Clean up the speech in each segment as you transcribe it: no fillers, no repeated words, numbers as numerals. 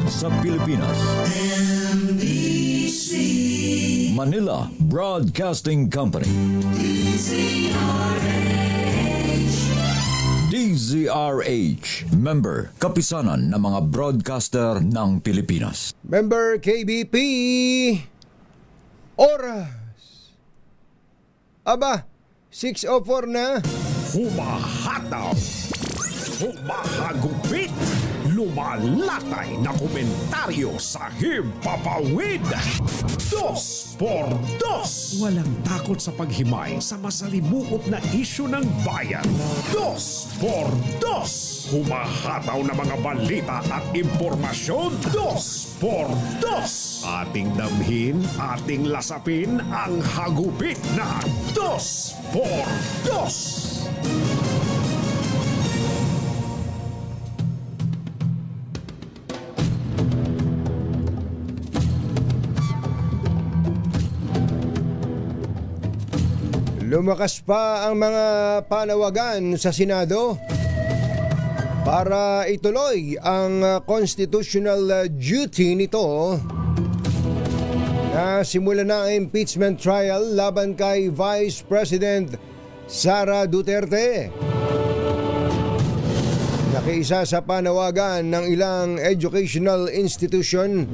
sa Pilipinas. NBC Manila Broadcasting Company. DZRH, member, kapisanan ng mga broadcaster ng Pilipinas. Member KBP, oras. Aba, 6:04 na. Humahataw, humahagupit, lumalatay na komentaryo sa himpapawid. 2 por 2. Walang takot sa paghimay sa masalimuot na isyu ng bayan. 2 por 2. Humahataw na mga balita at impormasyon. 2 por 2. Ating damhin, ating lasapin ang hagupit na 2 por 2. Lumakas pa ang mga panawagan sa Senado para ituloy ang constitutional duty nito na simulan na ang impeachment trial laban kay Vice President Sara Duterte. Nakiisa sa panawagan ng ilang educational institution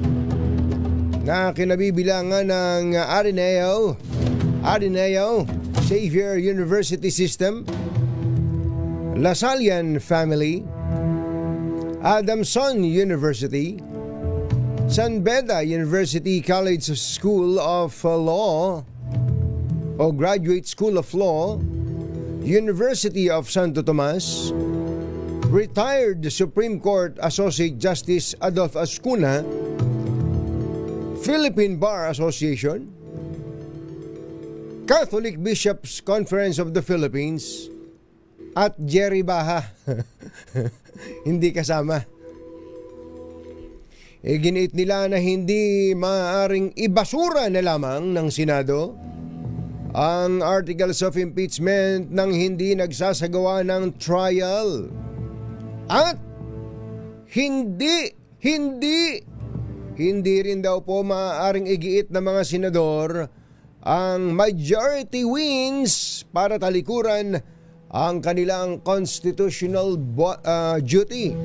na kinabibilangan ng Ateneo Xavier University System, Lasallian Family, Adamson University, San Beda University College School of Law o Graduate School of Law, University of Santo Tomas, Retired Supreme Court Associate Justice Adolf Ascuna, Philippine Bar Association, Catholic Bishops Conference of the Philippines, at Jerry Baha. Hindi kasama. Giniit nila na hindi maaaring ibasura na lamang ng Senado ang articles of impeachment nang hindi nagsasagawa ng trial. At hindi rin daw po maaaring igiit ng mga senador ang majority wins para talikuran ang kanilang constitutional duty.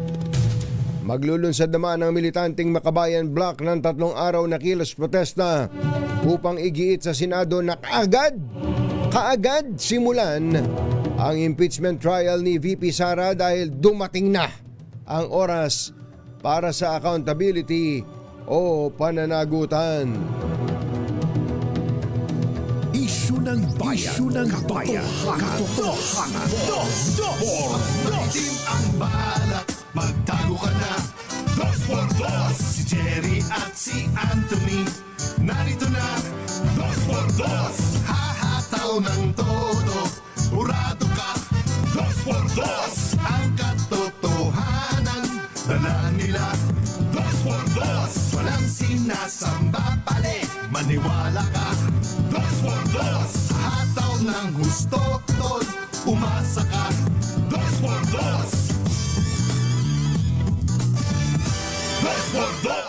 Maglulunsad naman ang militanteng Makabayan Bloc ng 3 araw na kilos protesta upang igiit sa Senado na kaagad simulan ang impeachment trial ni VP Sara dahil dumating na ang oras para sa accountability o pananagutan. Isyu ng bayan, katotohanan. 2 por 2. Maitim ang balak, magtago ka na. 2 por 2. Si Jerry at si Anthony, narito na. 2 por 2. Hahataw ng todo, urado ka. 2 por 2. Ang katotohanan, dala nila. 2 por 2. Walang sinasamba pali, maniwala ka. 2 por 2. Hataw ng gusto, tol, umasa ka. 2 por 2. 2 por 2.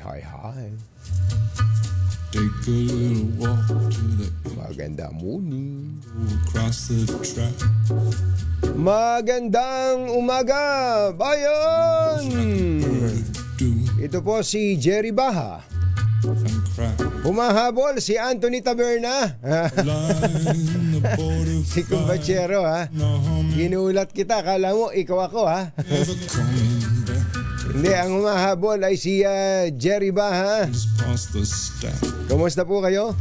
Hi. Take a little walk to the Magandang morning. across the track. Magandang umaga, bayan! Ito po si Jerry Baha. And crack. Humahabol si Anthony Taberna. Line the border Si Kumbachero, ha? Ginulat kita, kala mo ikaw ako, ha? never coming back. Hindi, ang humahabol ay si Jerry Baha. Just past the stack. Kumusta po kayo?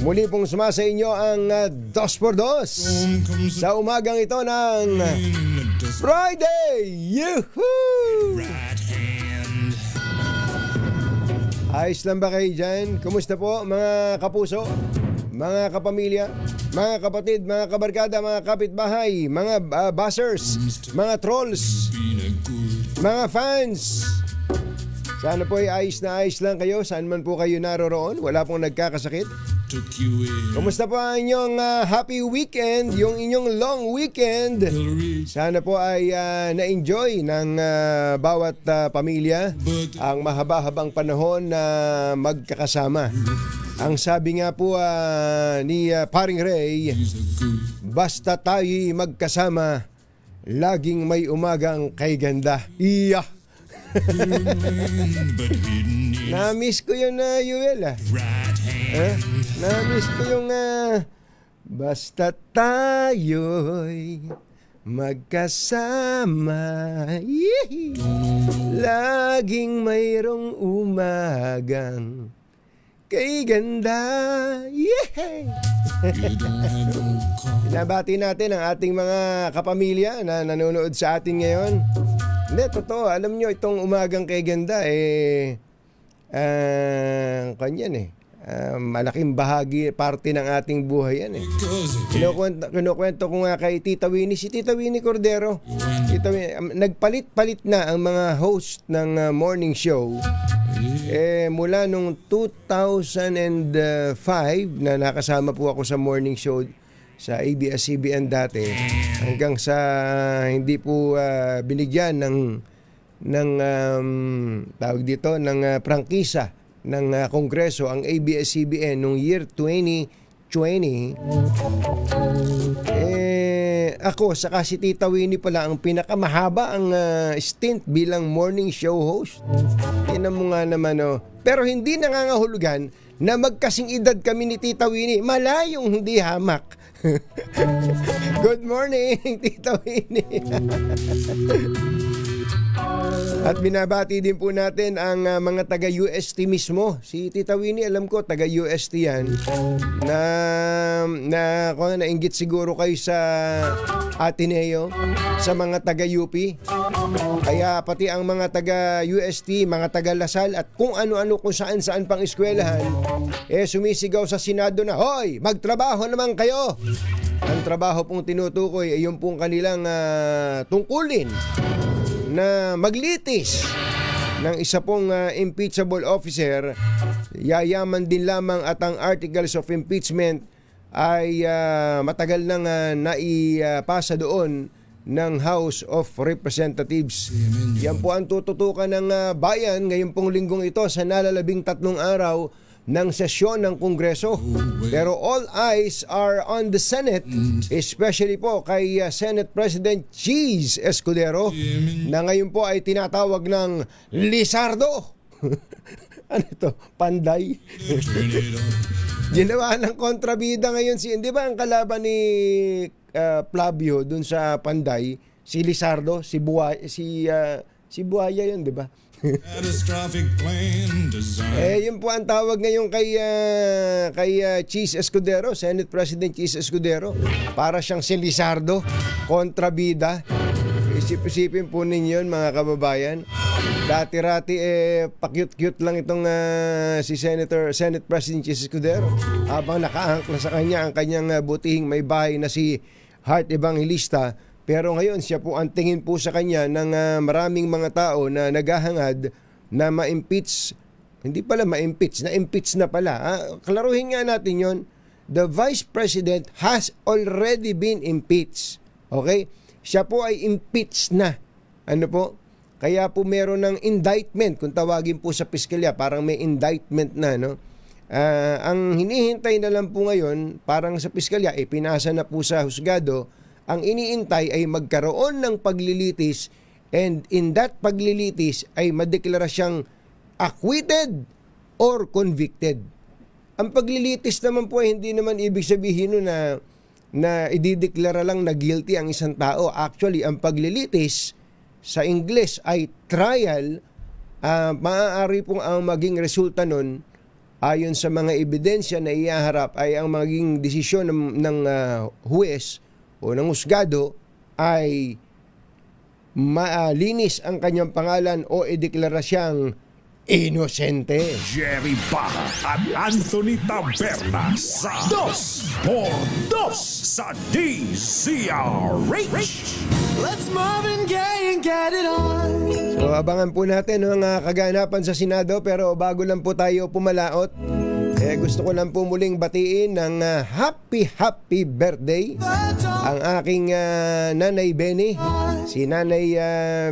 Muli pong sumasa inyo ang 2 por 2 sa umagang ito ng Friday! Yuhuu! Right hand. Ayos lang ba kayo dyan? Kumusta po mga kapuso, mga kapamilya, mga kapatid, mga kabarkada, mga kapitbahay, mga buzzers, mga trolls, Been a good mga fans, Sana po ay ayos na ayos lang kayo. Saan man po kayo naroroon. Wala pong nagkakasakit. took you in. Kumusta po ang inyong happy weekend, yung inyong long weekend? Sana po ay na-enjoy ng bawat pamilya ang mahaba-habang panahon na magkakasama. Ang sabi nga po ni Paring Ray, basta tayo'y magkasama, laging may umagang kay ganda. Iya! Na-miss ko yun na Yuel Na-miss ko yung basta tayo'y magkasama, laging mayroong umagang kay ganda. Binabati natin ang ating mga kapamilya na nanonood sa atin ngayon. Hindi, totoo. Alam nyo, itong umagang kay ganda, kanyan malaking bahagi, parte ng ating buhay yan Kinukwento ko nga kay Tita Winnie, si Tita Winnie Cordero. Nagpalit-palit na ang mga host ng morning show. Mula nung 2005 na nakasama po ako sa morning show sa ABS-CBN dati, hanggang sa hindi po binigyan ng tawag dito ng prangkisa ng Kongreso ang ABS-CBN noong year 2020. Ako saka si Tita Winnie pala ang pinakamahaba ang stint bilang morning show host. Tinan mo nga naman Pero hindi nangangahulugan na magkasing edad kami ni Tita Winnie. Malayong hindi hamak. Good morning, Tita Winnie. At binabati din po natin ang mga taga-UST mismo. Si Tita Winnie, alam ko, taga-UST yan. Nainggit siguro kayo sa Ateneo, sa mga taga-UP. Kaya pati ang mga taga-UST, mga taga-Lasal, at kung ano-ano, kung saan-saan pang eskwelahan, sumisigaw sa Senado na, hoy, magtrabaho naman kayo! Ang trabaho pong tinutukoy ay yung pong kanilang tungkulin na maglitis ng isa pong impeachable officer. Yayaman din lamang at ang articles of impeachment ay matagal nang naipasa doon ng House of Representatives. Yan po ang tututukan ng bayan ngayon pong linggong ito sa nalalabing 3 araw ng sesyon ng Kongreso. Pero all eyes are on the Senate, especially po kay Senate President Cheese Escudero, na ngayon po ay tinatawag ng Lizardo. Ano ito? Panday? Ginawa ng kontrabida ngayon di ba ang kalaban ni Flavio dun sa Panday, si Lizardo, si Buhaya yun, di ba? Yun po ang tawag ngayon kay Cheese Escudero, Senate President Cheese Escudero. Para siyang si Lizardo, kontrabida. Isip-isipin po ninyo mga kababayan. Dati-rati pa-cute-cute lang itong si Senate President Cheese Escudero, habang nakaangkla sa kanya ang kanyang butihing may bahay na si Heart Evangelista. Pero ngayon siya po ang tingin po sa kanya ng maraming mga tao na naghahangad na ma-impeach. Hindi pala ma-impeach, na-impeach na pala. Klaruhin nga natin yon. The Vice President has already been impeached. Okay? Siya po ay impeached na. Ano po? Kaya po meron ng indictment, kung tawagin po sa piskalya, parang may indictment na, no? Ang hinihintay na lang po ngayon, parang sa piskalya, pinasa na po sa husgado. Ang iniintay ay magkaroon ng paglilitis, and in that paglilitis ay madeklara siyang acquitted or convicted. Ang paglilitis naman po ay hindi naman ibig sabihin na idideklara lang na guilty ang isang tao. Actually, ang paglilitis sa English ay trial. Maaari pong ang maging resulta nun, ayon sa mga ebidensya na ihaharap, ay ang maging desisyon ng huwes o ng husgado ay malinis ang kanyang pangalan o ideklara siyang inosente. Jerry Baja at Anthony Taberna sa 2x2 sa DZRH. Let's Marvin Gaye and get it on. So abangan po natin ang kaganapan sa Senado, pero bago lang po tayo pumalaot, gusto ko lang po muling batiin ng happy birthday ang aking Nanay Benny. Si Nanay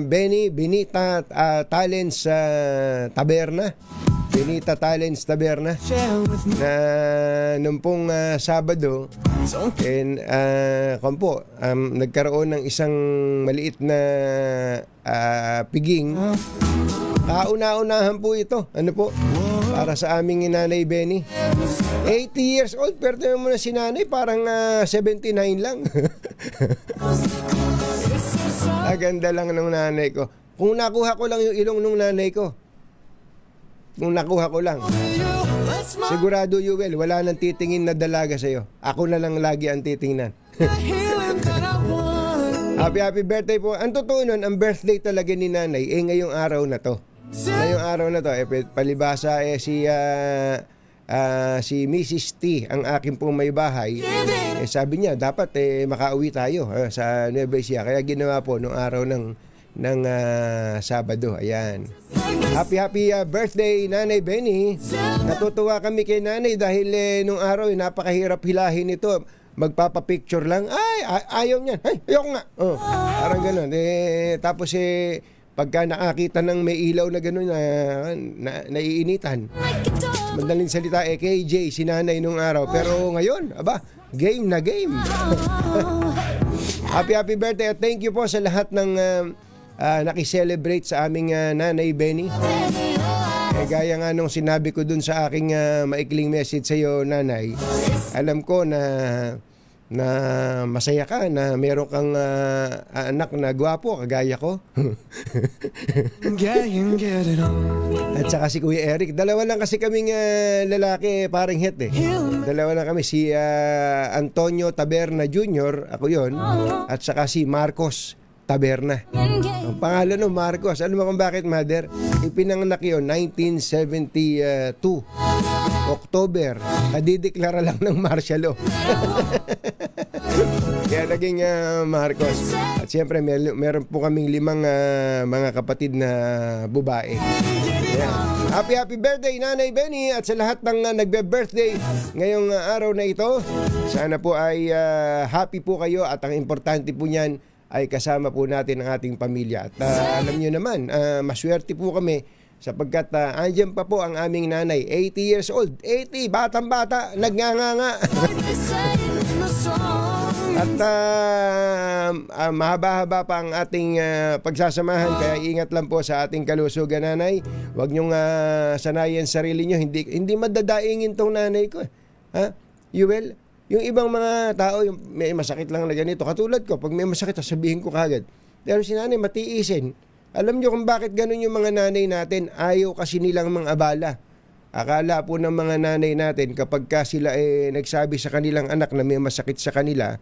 Benny Benita Talents Taberna. Benita Talents Taberna na nung pong Sabado nagkaroon ng isang maliit na piging. Kauna-unahan po ito. Ano po? Para sa aming Nanay Benny. 80 years old, pero tingnan mo na si Nanay, parang 79 lang. Aganda lang ng nanay ko. Kung nakuha ko lang yung ilong ng nanay ko, sigurado, Yuel, wala nang titingin na dalaga sa'yo. Ako na lang lagi ang titingnan. Happy birthday po. Ang totoo nun, ang birthday talaga ni Nanay ngayong araw na to. Ngayong araw na to, palibasa si Mrs. T, ang akin pong may bahay, sabi niya, dapat makauwi tayo sa Nueva Ecija. Kaya ginawa po nung araw ng Sabado. Ayan. Happy birthday, Nanay Benny. Natutuwa kami kay Nanay dahil nung araw napakahirap hilahin ito. Magpapapicture lang. Ayaw niyan. Ayoko nga. Parang gano'n. Tapos pagka nakakita ng may ilaw na gano'n naiinitan. Madaling salita KJ, si Nanay nung araw. Pero ngayon, game na game. Happy birthday at thank you po sa lahat ng nakiselebrate sa aming Nanay Benny. Gaya nga nung sinabi ko dun sa aking maikling message sa iyo, Nanay, alam ko na masaya ka na meron kang anak na gwapo kagaya ko. At saka si Kuya Eric. Dalawa lang kasi kaming lalaki, paring het Dalawa lang kami, si Antonio Taberna Jr., ako yon, at saka si Marcos Taberna. Ang pangalan ng Marcos, alam mo kung bakit, Mother? Ipinanganak yun 1972 October. Kadideklara lang ng martial law. Kaya naging Marcos. At siyempre meron po kaming 5 mga kapatid na babae. Yeah. Happy birthday, Nanay Benny, at sa lahat ng nagbe-birthday ngayong araw na ito. Sana po ay happy po kayo, at ang importante po niyan ay kasama po natin ang ating pamilya. At alam nyo naman, maswerte po kami sapagkat andyan pa po ang aming nanay, 80 years old. 80, batang-bata, nagnganga. At mahaba-haba pa ang ating pagsasamahan, kaya ingat lang po sa ating kalusugan, Nanay. Huwag nyong sanayan sarili nyo. Hindi madadaingin tong nanay ko. Ha? Yuel? Yung ibang mga tao, yung may masakit lang na ganito. Katulad ko, pag may masakit, sabihin ko kagad. Pero si Nanay, matiisin. Alam nyo kung bakit ganun yung mga nanay natin? Ayaw kasi nilang mga abala. Akala po ng mga nanay natin, kapag ka sila nagsabi sa kanilang anak na may masakit sa kanila,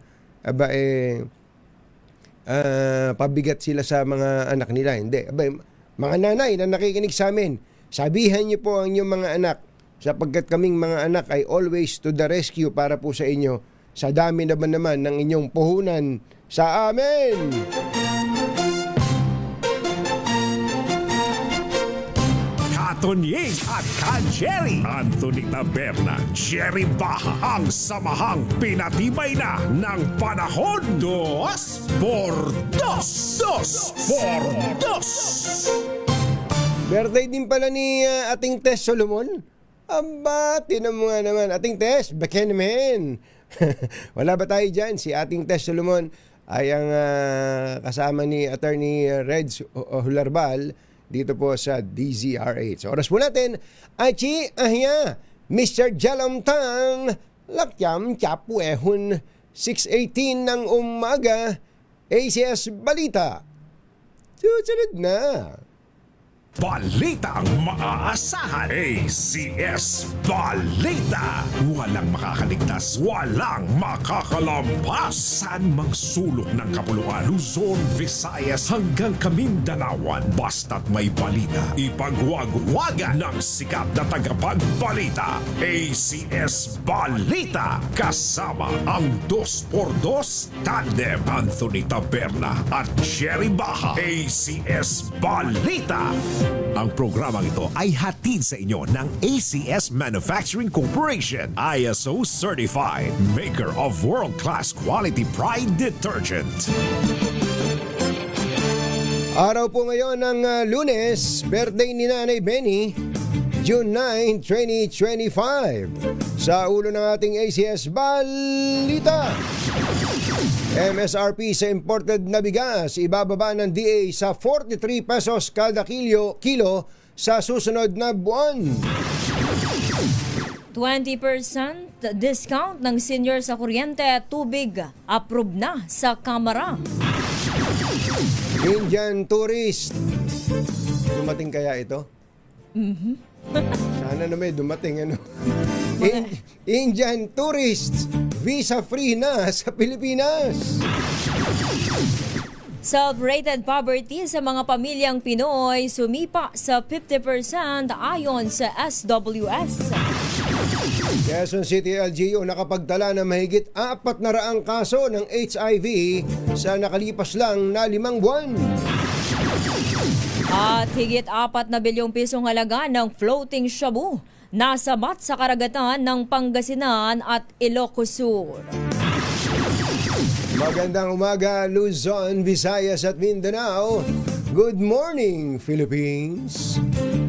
pabigat sila sa mga anak nila. Hindi. Mga nanay na nakikinig sa amin, sabihan niyo po ang inyong mga anak, sapagkat kaming mga anak ay always to the rescue para po sa inyo, sa dami naman ng inyong puhunan sa amin. Katonying at Ka-Jerry, Anthony Taberna, Jerry Baha, ang samahang pinatibay na ng panahon. 2x2. 2x2. Birthday din pala ni ating Tess Solomon. Aba, tinan mo nga naman. Ating Tess, baka naman. Wala ba tayo dyan? Si ating Tess Solomon ay ang kasama ni Attorney Reds Hularbal dito po sa DZRH. So, oras po natin, Achi Ahya, Mr. Jalamtang, Lakyam Chapuehun, 6:18 ng umaga, ACS Balita. Susunod na. Balita ang maaasahan. ACS Balita. Walang makakaligtas, walang makakalampas. Saan mang sulok ng kapuluan, Luzon, Visayas hanggang Kamindanawan. Basta't may balita, ipagwagwagan ng sikat na tagapagbalita. ACS Balita. Kasama ang 2x2 tandem Anthony Taberna at Jerry Baha. ACS Balita. Ang programang ito ay hatid sa inyo ng ACS Manufacturing Corporation, ISO certified, maker of world-class quality Pride detergent. Araw po ngayon ng Lunes, birthday ni Nanay Benny, June 9, 2025. Sa ulo ng ating ACS Balita. MSRP sa imported na bigas, ibababa ng DA sa 43 pesos kada kilo sa susunod na buwan. 20% discount ng senior sa kuryente at tubig, approve na sa Kamara. Indian tourist. Dumating kaya ito? Sana na may dumating ano. Indian tourists, visa free na sa Pilipinas. Self-rated poverty sa mga pamilyang Pinoy sumipa sa 50% ayon sa SWS. Quezon City LGU nakapagtala ng mahigit 400 kaso ng HIV sa nakalipas lang na 5 buwan. At higit 4 na bilyong pisong halaga ng floating shabu nasabat sa karagatan ng Pangasinan at Ilocos Sur. Magandang umaga Luzon, Visayas at Mindanao. Good morning Philippines.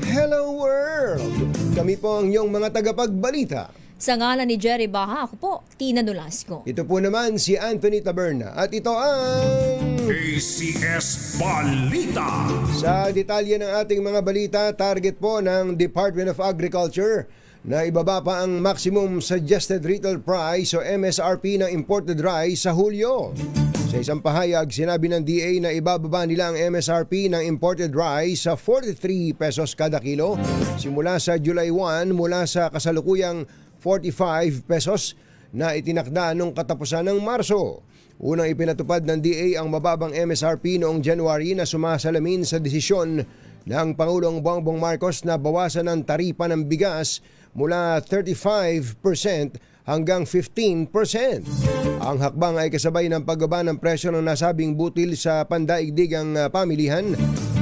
Hello world. Kami po ang inyong mga tagapagbalita. Sa ngalan ni Jerry Baha, ako po, Tina Nolasco. Ito po naman si Anthony Taberna at ito ang ACS Balita. Sa detalye ng ating mga balita, target po ng Department of Agriculture na ibaba pa ang maximum suggested retail price o MSRP ng imported rice sa Hulyo. Sa isang pahayag, sinabi ng DA na ibababa nila ang MSRP ng imported rice sa 43 pesos kada kilo simula sa July 1 mula sa kasalukuyang 45 pesos na itinakda noong katapusan ng Marso. Unang ipinatupad ng DA ang mababang MSRP noong January na sumasalamin sa desisyon ng Pangulong Bongbong Marcos na bawasan ang taripa ng bigas mula 35% hanggang 15%. Ang hakbang ay kasabay ng pagbaba ng presyo ng nasabing butil sa pandaigdigang pamilihan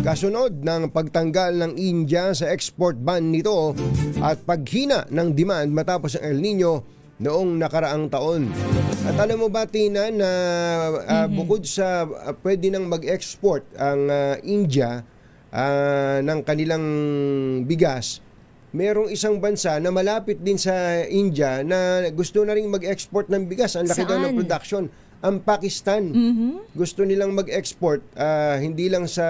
kasunod ng pagtanggal ng India sa export ban nito at paghina ng demand matapos ang El Nino noong nakaraang taon. At alam mo ba, Tina, na bukod sa pwede nang mag-export ang India ng kanilang bigas, merong isang bansa na malapit din sa India na gusto na rin mag-export ng bigas. Ang laki daw ng production. Ang Pakistan. Gusto nilang mag-export hindi lang sa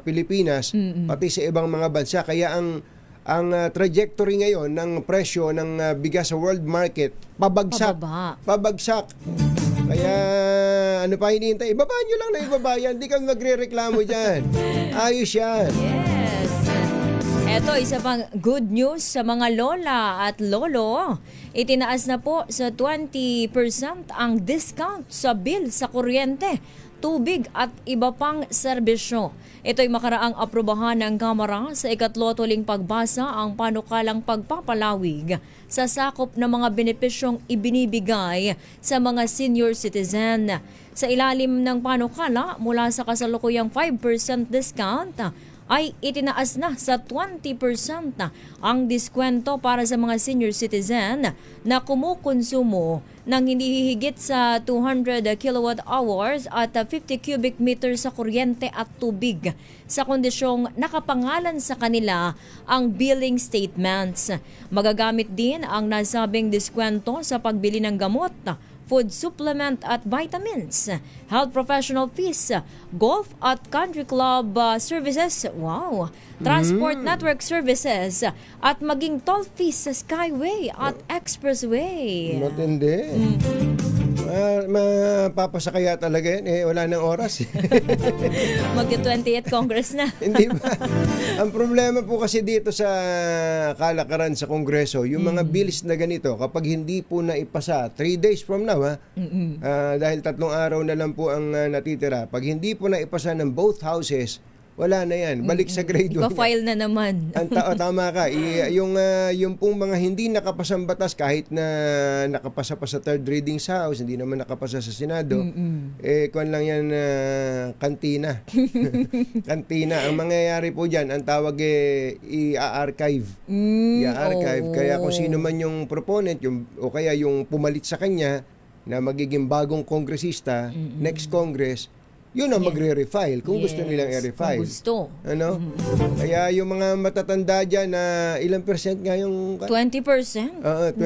Pilipinas, pati sa ibang mga bansa. Kaya ang trajectory ngayon ng presyo ng bigas sa world market, pabagsak. Pabagsak. Kaya ano pa hinihintay? Ibaba nyo lang na ibaba yan. Hindi kami magre-reklamo dyan. Ayos yan. Yes. Eto, isa pang good news sa mga lola at lolo. Itinaas na po sa 20% ang discount sa bill sa kuryente, tubig at iba pang serbisyo. Ito'y makaraang aprobahan ng Kamara sa ikatlotuling pagbasa ang panukalang pagpapalawig sa sakop ng mga benepisyong ibinibigay sa mga senior citizen. Sa ilalim ng panukala, mula sa kasalukuyang 5% discount, ay itinaas na sa 20% ang diskwento para sa mga senior citizen na kumukonsumo ng hindi hihigit sa 200 kilowatt hours at 50 cubic meters sa kuryente at tubig sa kondisyong nakapangalan sa kanila ang billing statements. Magagamit din ang nasabing diskwento sa pagbili ng gamot, food supplement at vitamins, health professional fees, golf at country club services, transport network services, at maging toll fees sa Skyway at Expressway. Matindi. Mapapasakaya talaga yan. Wala nang oras. Mag-28th Congress na. Hindi ba? Ang problema po kasi dito sa kalakaran sa Kongreso, yung mga bills na ganito, kapag hindi po naipasa, 3 days from now, dahil 3 araw na lang po ang natitira, pag hindi po naipasa ng both houses, wala na yan. Balik sa grade 1. Ipa-file na naman. Tama ka. Yung pong mga hindi nakapasang batas, kahit na nakapasa pa sa third reading sa House, hindi naman nakapasa sa Senado, kung lang yan, kantina. Kantina. Ang mangyayari po dyan, ang tawag i-archive. I-archive. Kaya kung sino man yung proponent, o kaya yung pumalit sa kanya, na magiging bagong kongresista, next Congress, yun ang magre-refile kung gusto nilang i-refile. Kung gusto. Ano? Kaya yung mga matatanda dyan na ilang percent nga yung... 20%? 20%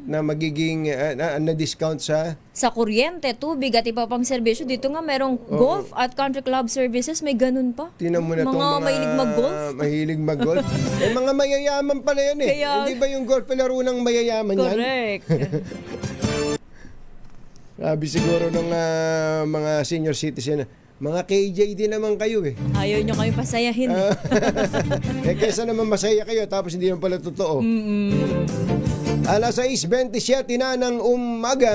na magiging na-discount sa kuryente, tubig at iba pang serbisyo. Dito nga merong golf at country club services. May ganun pa. Tinan mo na mga mahilig mag-golf. Mahilig mag-golf. Mga mayayaman pala yan eh. Kaya, hindi ba yung golf palaro ng mayayaman yan? Correct. Sabi siguro ng mga senior citizen, mga KJ din naman kayo eh. Ayaw nyo kami pasayahin. Kesa naman masaya kayo tapos hindi naman pala totoo. Alas 6:27 na ng umaga,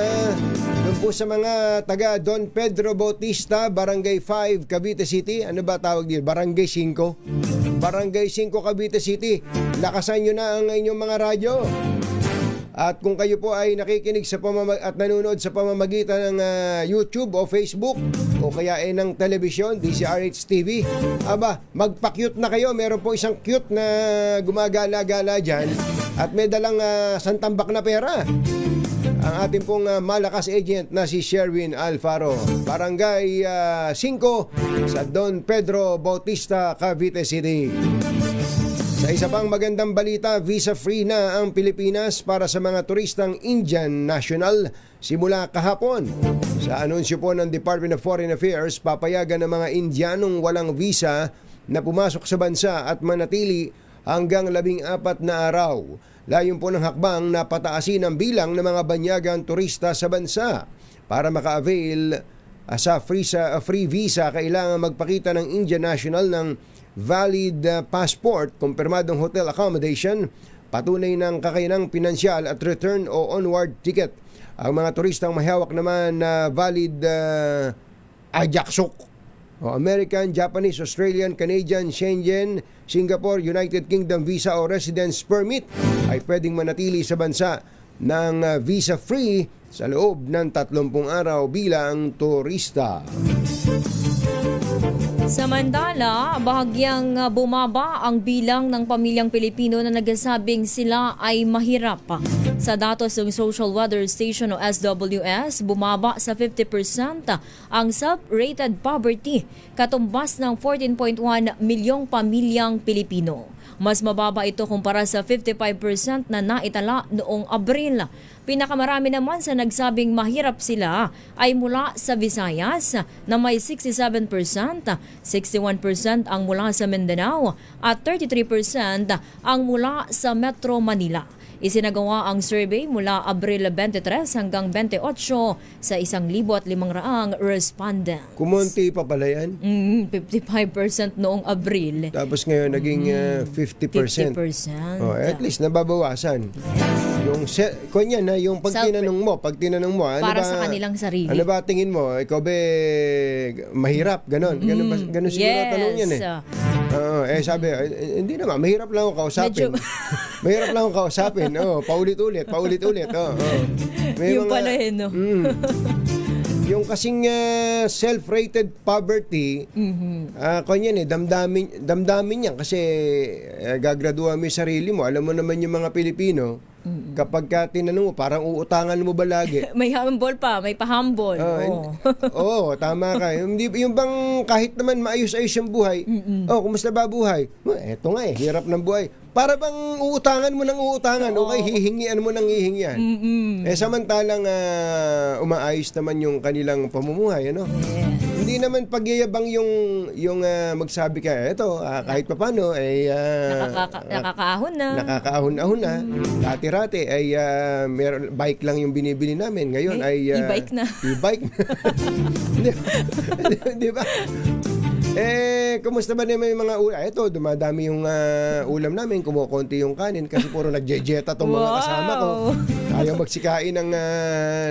doon po sa mga taga Don Pedro Bautista, Barangay 5, Cavite City. Ano ba tawag dito? Barangay 5. Barangay 5, Cavite City. Lakasan nyo na ang inyong mga radyo. At kung kayo po ay nakikinig at nanonood sa pamamagitan ng YouTube o Facebook o kaya ng telebisyon, DCRH TV, magpa-cute na kayo. Meron po isang cute na gumagala-gala dyan at may dalang santambak na pera. Ang ating pong malakas agent na si Sherwin Alfaro. Barangay 5 sa Don Pedro Bautista, Cavite City. Sa isa pang magandang balita, visa-free na ang Pilipinas para sa mga turistang Indian national simula kahapon. Sa anunsyo po ng Department of Foreign Affairs, papayagan ng mga Indianong walang visa na pumasok sa bansa at manatili hanggang 14 na araw. Layon po ng hakbang na pataasin ang bilang ng mga banyagang turista sa bansa. Para maka-avail sa free visa, kailangan magpakita ng Indian national ng valid passport, kumpirmadong hotel accommodation, patunay ng kakayanang pinansyal at return o onward ticket. Ang mga turistang mahawak naman na valid Ajaksok o American, Japanese, Australian, Canadian, Schengen, Singapore, United Kingdom visa o residence permit ay pwedeng manatili sa bansa ng visa-free sa loob ng 30 araw bilang turista. Samantala, bahagyang bumaba ang bilang ng pamilyang Pilipino na nagsasabing sila ay mahirap. Sa datos ng Social Weather Station o SWS, bumaba sa 50% ang self-rated poverty, katumbas ng 14.1 milyong pamilyang Pilipino. Mas mababa ito kumpara sa 55% na naitala noong Abril. Pinakamarami naman sa nagsabing mahirap sila ay mula sa Visayas na may 67%, 61% ang mula sa Mindanao at 33% ang mula sa Metro Manila. Isinagawa ang survey mula Abril 23 hanggang 28 sa 1,500 respondents. Kumunti pa pala yan? 55% noong Abril. Tapos ngayon naging 50%. 50%. At least nababawasan. Yung kunyan na yung pag tinanong mo, ano para ba, sa kanilang sarili. Ano ba tingin mo? Ikaw ba mahirap? Ganon siguro tanong yan eh. Sabi, hindi naman, mahirap lang akong kausapin. Mahirap lang akong kausapin. Paulit-ulit. Yung pala no? Yung kasing self-rated poverty, kanyan damdamin yan kasi gagraduhan mo yung sarili mo. Alam mo naman yung mga Pilipino, kapag ka tinanong mo, parang uutangan mo ba lagi? May humble pa, may pa-humble. Tama ka. Yung bang kahit naman maayos-ayos yung buhay, kumusta ba buhay? Eto nga hirap ng buhay. Para bang uutangan mo ng uutangan, okay, hihingian mo ng hihingian. Samantalang umaayos naman yung kanilang pamumuhay, ano? Yes. Hindi naman pagyayabang yung magsabi ka, eto, kahit papaano ay Nakakaahon na. nakakaahon-ahon na. Dati-rati ay bike lang yung binibili namin. Ngayon ay E-bike na. E-bike na. Di ba? Kumusta ba naman yung mga ulam? Ito, dumadami yung ulam namin. Kumukonti yung kanin kasi puro nagjejeta tong mga kasama ko. Ayaw magsikain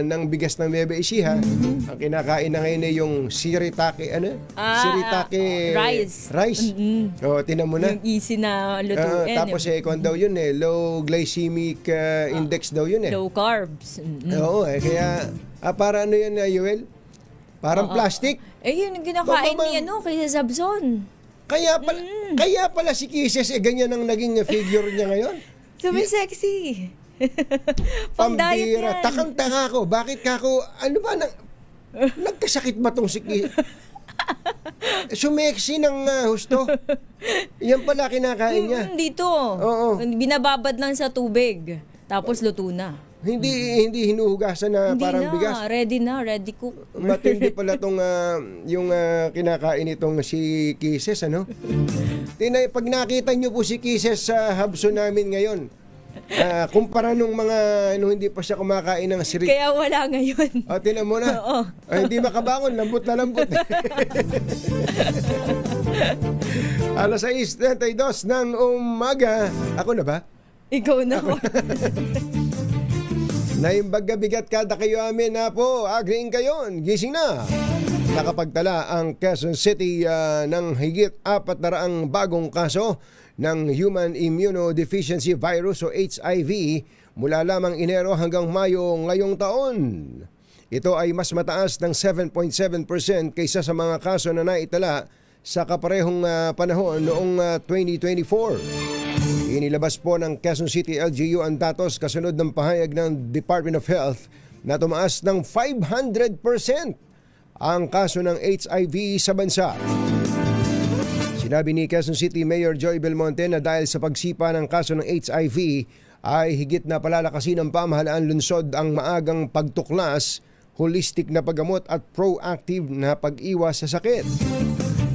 ng bigas ng Bebe Ecija. Ang kinakain na ngayon ay yung shirataki, shirataki rice. O, tinan mo na. Yung easy na lutuin. Tapos kung daw yun low glycemic index daw yun Low carbs. Oo, kaya para ano yan, Yuel? Parang plastic. Yun yung kinakain niya, kay Sabson. Kaya pala si Kisses, ganyan ang naging figure niya ngayon. Sexy. Pang-diet Pambira. yan. Takang-taka ko. Bakit ka ako, ano ba, nagkasakit ba tong si Kisses? Sumeksi ng husto. Yan pala kinakain niya. Dito. Oo. Binababad lang sa tubig. Tapos luto na. Hindi hinuhugasan na Hindi parang na, bigas. ready cook. Matindi pala tong yung kinakain itong si Kisses, ano? Pag nakita niyo po si Kisses sa Habso namin ngayon, kumpara nung mga hindi pa siya kumakain ng sirit. Kaya wala ngayon. Tinan mo na. Oo. Hindi makabangon, lambot na lambot. Alas 6:32 ng umaga. Ako na ba? Ikaw na ako. Naimbaga bigat kada kayo amin na po, agreeing kayon, gising na. Nakapagtala ang Quezon City ng higit 400 bagong kaso ng Human Immunodeficiency Virus o HIV mula lamang Enero hanggang Mayo ngayong taon. Ito ay mas mataas ng 7.7% kaysa sa mga kaso na naitala sa kaparehong panahon noong 2024. Inilabas po ng Quezon City LGU ang datos kasunod ng pahayag ng Department of Health na tumaas ng 500% ang kaso ng HIV sa bansa. Sinabi ni Quezon City Mayor Joy Belmonte na dahil sa pagsipa ng kaso ng HIV ay higit na palalakasin ng pamahalaan lungsod ang maagang pagtuklas, holistic na paggamot at proactive na pag-iwas sa sakit.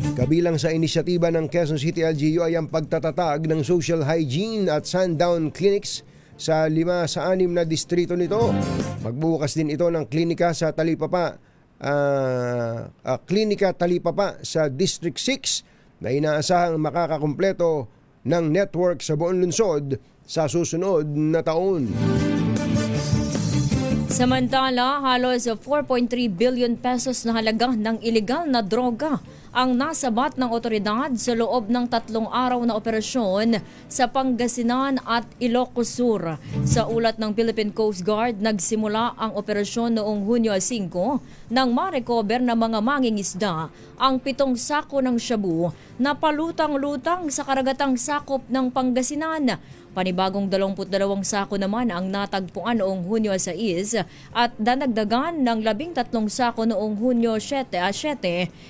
Kabilang sa inisyatiba ng Quezon City LGU ay ang pagtatatag ng social hygiene at sundown clinics sa 5 sa 6 na distrito nito. Magbubukas din ito ng klinika sa Talipapa, Klinika Talipapa sa District 6 na inaasahang makakakumpleto ng network sa buong lungsod sa susunod na taon. Samantala, halos 4.3 billion pesos na halaga ng iligal na droga ang nasabat ng otoridad sa loob ng 3 araw na operasyon sa Pangasinan at Ilocos Sur. Sa ulat ng Philippine Coast Guard, nagsimula ang operasyon noong Hunyo 5 nang ma-recover ng mga mangingisda ang 7 sako ng shabu na palutang-lutang sa karagatang sakop ng Pangasinan. Panibagong 22 sako naman ang natagpuan noong Hunyo 6 at danagdagan ng 13 sako noong Hunyo 7,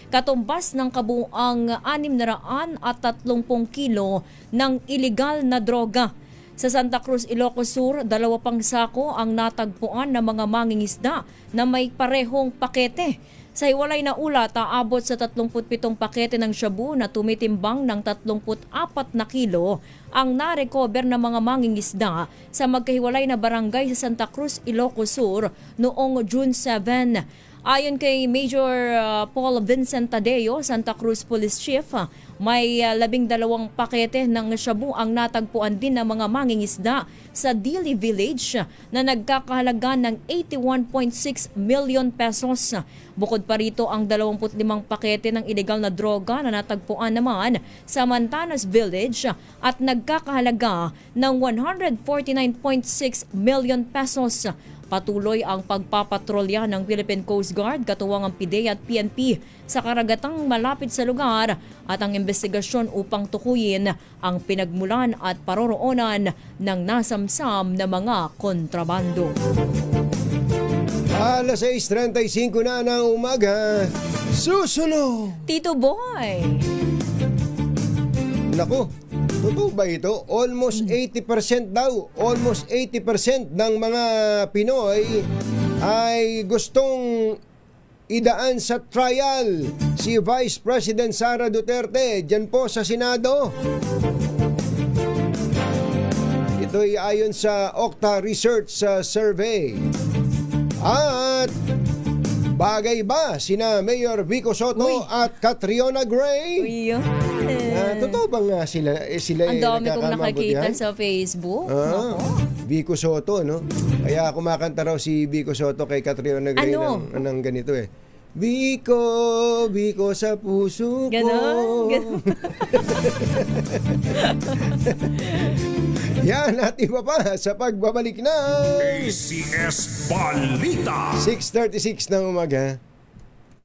katumbas ng kabuuang 630 kilo ng iligal na droga. Sa Santa Cruz, Ilocos Sur, 2 pang sako ang natagpuan ng mga mangingisda na may parehong pakete. Sa hiwalay na ulat, aabot sa 37 pakete ng shabu na tumitimbang ng 34 na kilo ang na-recover ng mga mangingisda sa magkahiwalay na barangay sa Santa Cruz, Ilocos Sur noong June 7. Ayon kay Major Paul Vincent Tadeo, Santa Cruz Police Chief, may 12 pakete ng shabu ang natagpuan din ng mga mangingisda sa Dili Village na nagkakahalaga ng 81.6 million pesos. Bukod pa rito ang 25 pakete ng illegal na droga na natagpuan naman sa Mantanas Village at nagkakahalaga ng 149.6 million pesos. Patuloy ang pagpapatrolya ng Philippine Coast Guard, katuwang ang PIDEA at PNP sa karagatang malapit sa lugar at ang investigasyon upang tukuyin ang pinagmulan at paroroonan ng nasamsam na mga kontrabando. Alas 6:35 na ng umaga. Susunod! Tito Boy! Naku, totoo ba ito? Almost 80% daw. Almost 80% ng mga Pinoy ay gustong idaan sa trial si Vice President Sara Duterte dyan po sa Senado. Ito'y ayon sa Okta Research Survey. At bagay ba sina Mayor Vico Soto at Catriona Gray? Yun. Totoo ba nga sila Ang dami kong nakakita nagkakamabutihan? sa Facebook. Ah, Nako. Vico Soto, no? Kaya kumakanta raw si Vico Soto kay Catriona Gray Ano? ng ganito eh. Vico, Vico sa puso ko. Ganon. Yan at iba pa sa pagbabalik na ACS Balita. 6:36 ng umaga.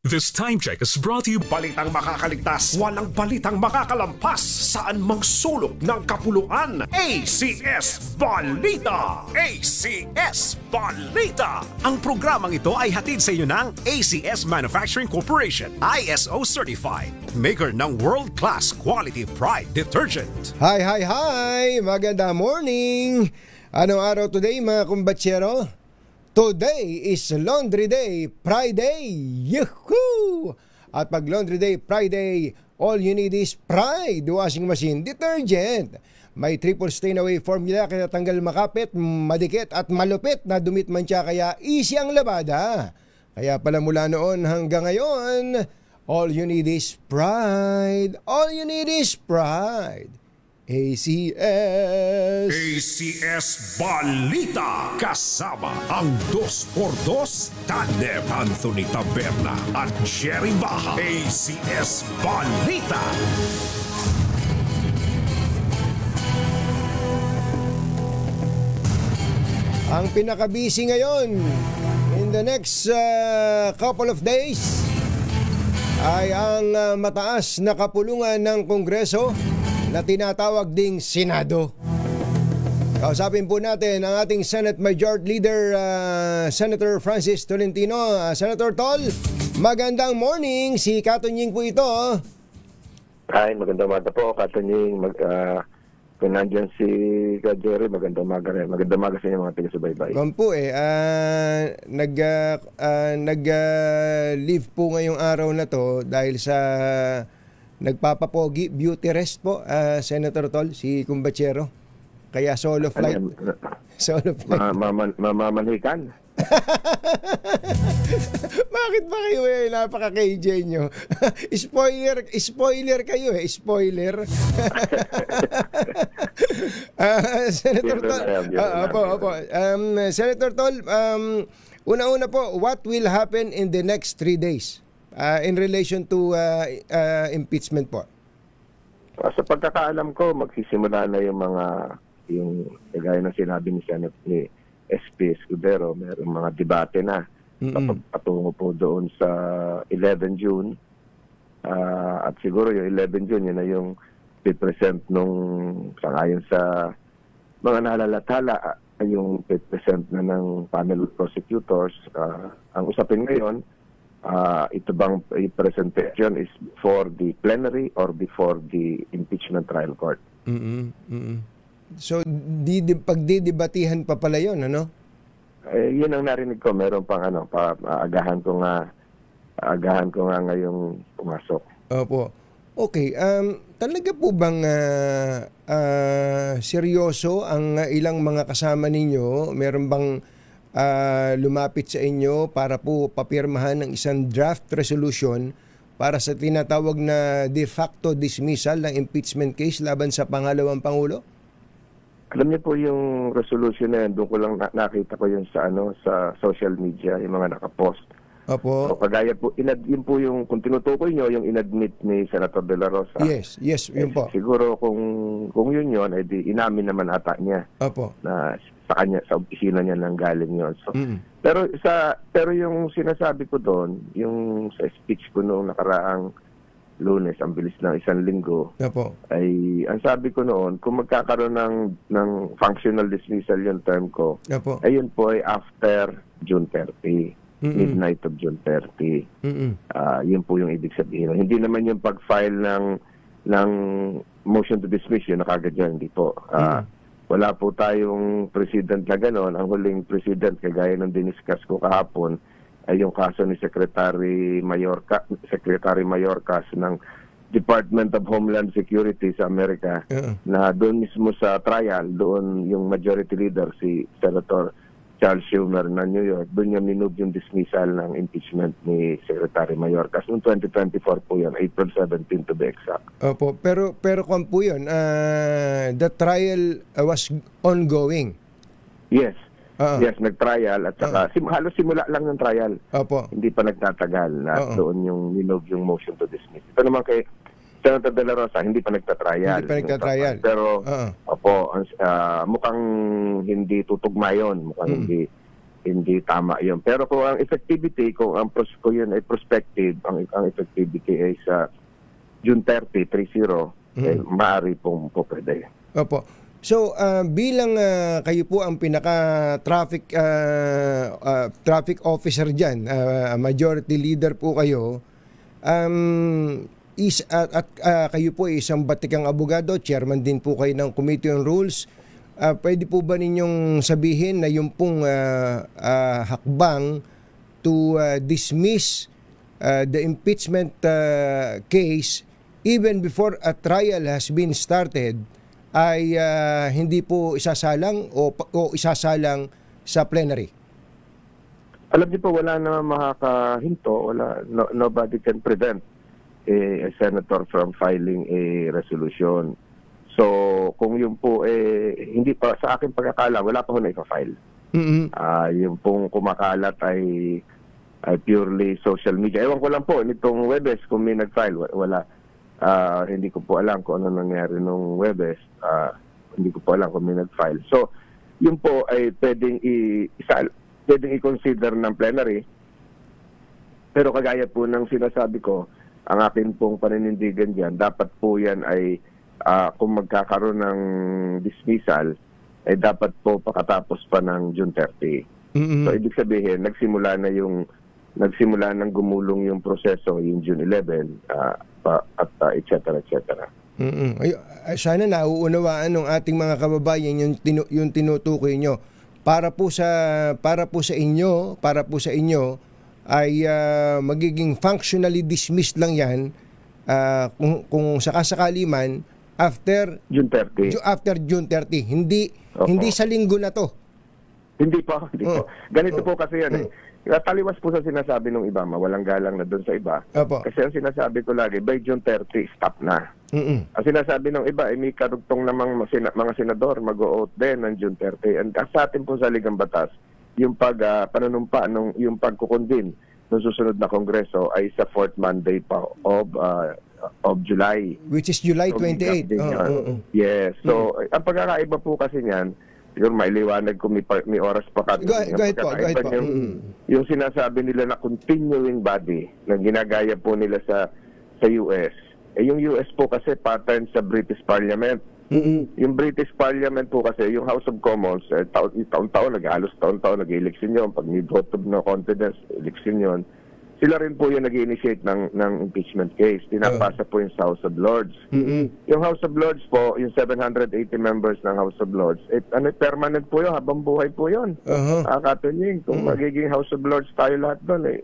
This time check is brought to you. Balitang makakaligtas, walang balitang makakalampas. Saan mang sulok ng kapuluan. ACS Balita! ACS Balita! Ang programang ito ay hatid sa iyo ng ACS Manufacturing Corporation, ISO Certified, maker ng world-class quality Pride Detergent. Hi! Maganda morning! Anong araw today mga kumbatsero? Today is Laundry Day Friday! Yahoo! At pag Laundry Day Friday, all you need is Pride Washing Machine Detergent. May triple stain away formula kaya tanggal makapit, madikit at malupit na dumit mantsa kaya easy ang labada. Kaya pala mula noon hanggang ngayon, all you need is Pride. All you need is Pride. ACS. ACS Balita. Kasama ang 2x2 tandem Anthony Taberna at Jerry Baha. ACS Balita. Ang pinaka-busy ngayon in the next couple of days ay ang mataas na kapulungan ng Kongreso na tinatawag ding Senado. Kausapin po natin ang ating Senate Majority Leader, Senator Francis Tolentino. Senator Tol, magandang morning. Si Katunying po ito. Hi, magandang umaga po, Katunying. Kung nandiyan si Jerry, magandang umaga rin. Magandang umaga sa inyo mga taga-subaybay. Kung po nag-leave po ngayong araw na to dahil sa nagpapapogi, beauty rest po, Senator Tol, si Kumbachero. Kaya solo flight. Solo flight. Mamamanhikan. Bakit ba kayo napaka-KJ nyo? Spoiler kayo eh, spoiler. Senator Tol, Senator Tol, una-una po, what will happen in the next 3 days? In relation to impeachment po. Sa pagkakaalam ko, magsisimula na yung gaya ng sinabi ni Senate ni SP Escudero, mayroong mga debate na patungo po doon sa 11 June. At siguro yung 11 June, yun na yung present nung sangayon sa mga nalalathala, yung present na ng panel of prosecutors. Ang usapin ngayon, ito bang presentation is for the plenary or before the impeachment trial court? So, pagdidebatihan pa pala yun, ano? Yun ang narinig ko. Meron pang agahan ko nga ngayong pumasok. Opo. Okay, talaga po bang seryoso ang ilang mga kasama ninyo? Meron bang lumapit sa inyo para po papirmahan ng isang draft resolution para sa tinatawag na de facto dismissal ng impeachment case laban sa pangalawang Pangulo? Alam niyo po yung resolution na yan, doon ko lang nakita ko yun sa sa social media, yung mga nakapost. Opo. So, kagaya po, yun po yung, kung tinutukoy nyo, yung inadmit ni Senator De La Rosa. Yes, yun po. Siguro kung yun, edi inamin naman ata niya. Opo. Na sa kanya, sa opisina niya nang galing yun. So, pero yung sinasabi ko doon, yung sa speech ko noong nakaraang Lunes, ang bilis ng 1 linggo, Opo. ay ang sabi ko noon, kung magkakaroon ng functional dismissal yung term ko, Opo. ayun po ay after June 30. Midnight of June 30. Yun po yung ibig sabihin. Hindi naman yung pag-file ng motion to dismiss yun, nakagad yun. Hindi po. Wala po tayong president na gano'n. Ang huling president, kagaya ng diniscuss ko kahapon, ay yung kaso ni Secretary Mayorkas ng Department of Homeland Security sa Amerika, na doon mismo sa trial, doon yung majority leader si Senator Charles Schumer ng New York, doon niya minove yung dismissal ng impeachment ni Secretary Mayorkas. Noong 2024 po yan, April 17 to be exact. Opo, pero kung po yun, the trial was ongoing. Yes. Yes, nag-trial at saka halos simula lang ng trial. Opo. Hindi pa nagtatagal na doon yung minove yung motion to dismiss. Ito naman kay Senator De La Rosa, hindi pa nagtatrial. Hindi pa nagtatrial. Pero, mukhang hindi tutugma yun. Mukhang hindi tama yun. Pero kung ang effectivity, kung yun ay prospective, ang effectivity ay sa June 30, 30, maaari pong pwede. Opo. So, bilang kayo po ang pinaka-traffic officer dyan, majority leader po kayo, kayo po ay isang batikang abogado, chairman din po kayo ng Committee on Rules. Pwede po ba ninyong sabihin na yung pong hakbang to dismiss the impeachment case even before a trial has been started ay hindi po isasalang o isasalang sa plenary? Alam niyo po, wala na makakahinto. Nobody can prevent a senator from filing a resolution. So, kung yun po, hindi pa, sa akin pagkakala, wala pa ho na ipa-file. Yung pong kumakalat ay purely social media. Ewan ko lang po, nitong Webes, kung may nag-file, wala. Hindi ko po alam kung ano nangyari nung Webes. Hindi ko po alam kung may nag-file. So, yun po ay pwedeng i-consider ng plenary. Pero kagaya po ng sinasabi ko, ang akin pong paninindigan dyan, dapat po yan ay kung magkakaroon ng dismissal, ay dapat po pakatapos pa ng June 30. So, ibig sabihin, nagsimula ng gumulong yung proseso yung June 11 at et cetera, et cetera. Sana nauunawaan ng ating mga kababayan yung tinutukoy nyo. Para po sa inyo ay magiging functionally dismissed lang yan kung sakasakali man after June 30. After June 30. Hindi sa linggo na to. Hindi po. Ganito po kasi yan taliwas po sa sinasabi ng iba, mawalang galang na doon sa iba. Kasi ang sinasabi ko lagi, by June 30, stop na. Ang sinasabi ng iba, may karugtong namang mga senador mag-o-out din ng June 30. And sa atin po sa Ligang Batas, yung panunumpa, yung pagkukundin ng susunod na kongreso ay sa 4th Monday pa of July. Which is July 28. Yes. So, ang pagkakaiba po kasi niyan, siguro mailiwanag kung may oras pa ka. Go ahead po. Yung sinasabi nila na continuing body na ginagaya po nila sa US. Yung US po kasi pattern sa British Parliament. Yung British Parliament po kasi, yung House of Commons, taon-taon, halos taon-taon nag-eleksyon yun. Pag may vote of no confidence, eleksyon yun. Sila rin po yung nag-initiate ng impeachment case. Tinapasa po yung House of Lords. Yung House of Lords po, yung 780 members ng House of Lords, permanent po yun, habang buhay po yun. Katunying, kung magiging House of Lords tayo lahat doon,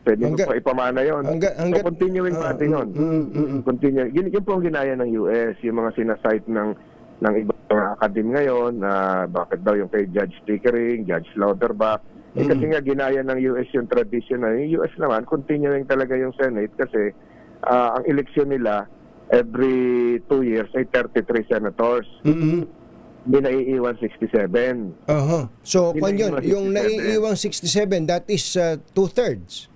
pwede mo pa ipamana yun. So, continuing natin yun. Yun po ang ginaya ng US, yung mga sinasite ng ibang academy ngayon, na bakit daw yung kay Judge Pickering, Judge Lauterbach, kasi nga ginaya ng US yung tradition na yung US naman, continuing talaga yung Senate kasi ang eleksyon nila every 2 years ay 33 senators. Hindi naiiwan 67. So, yung naiiwan 67, that is 2/3.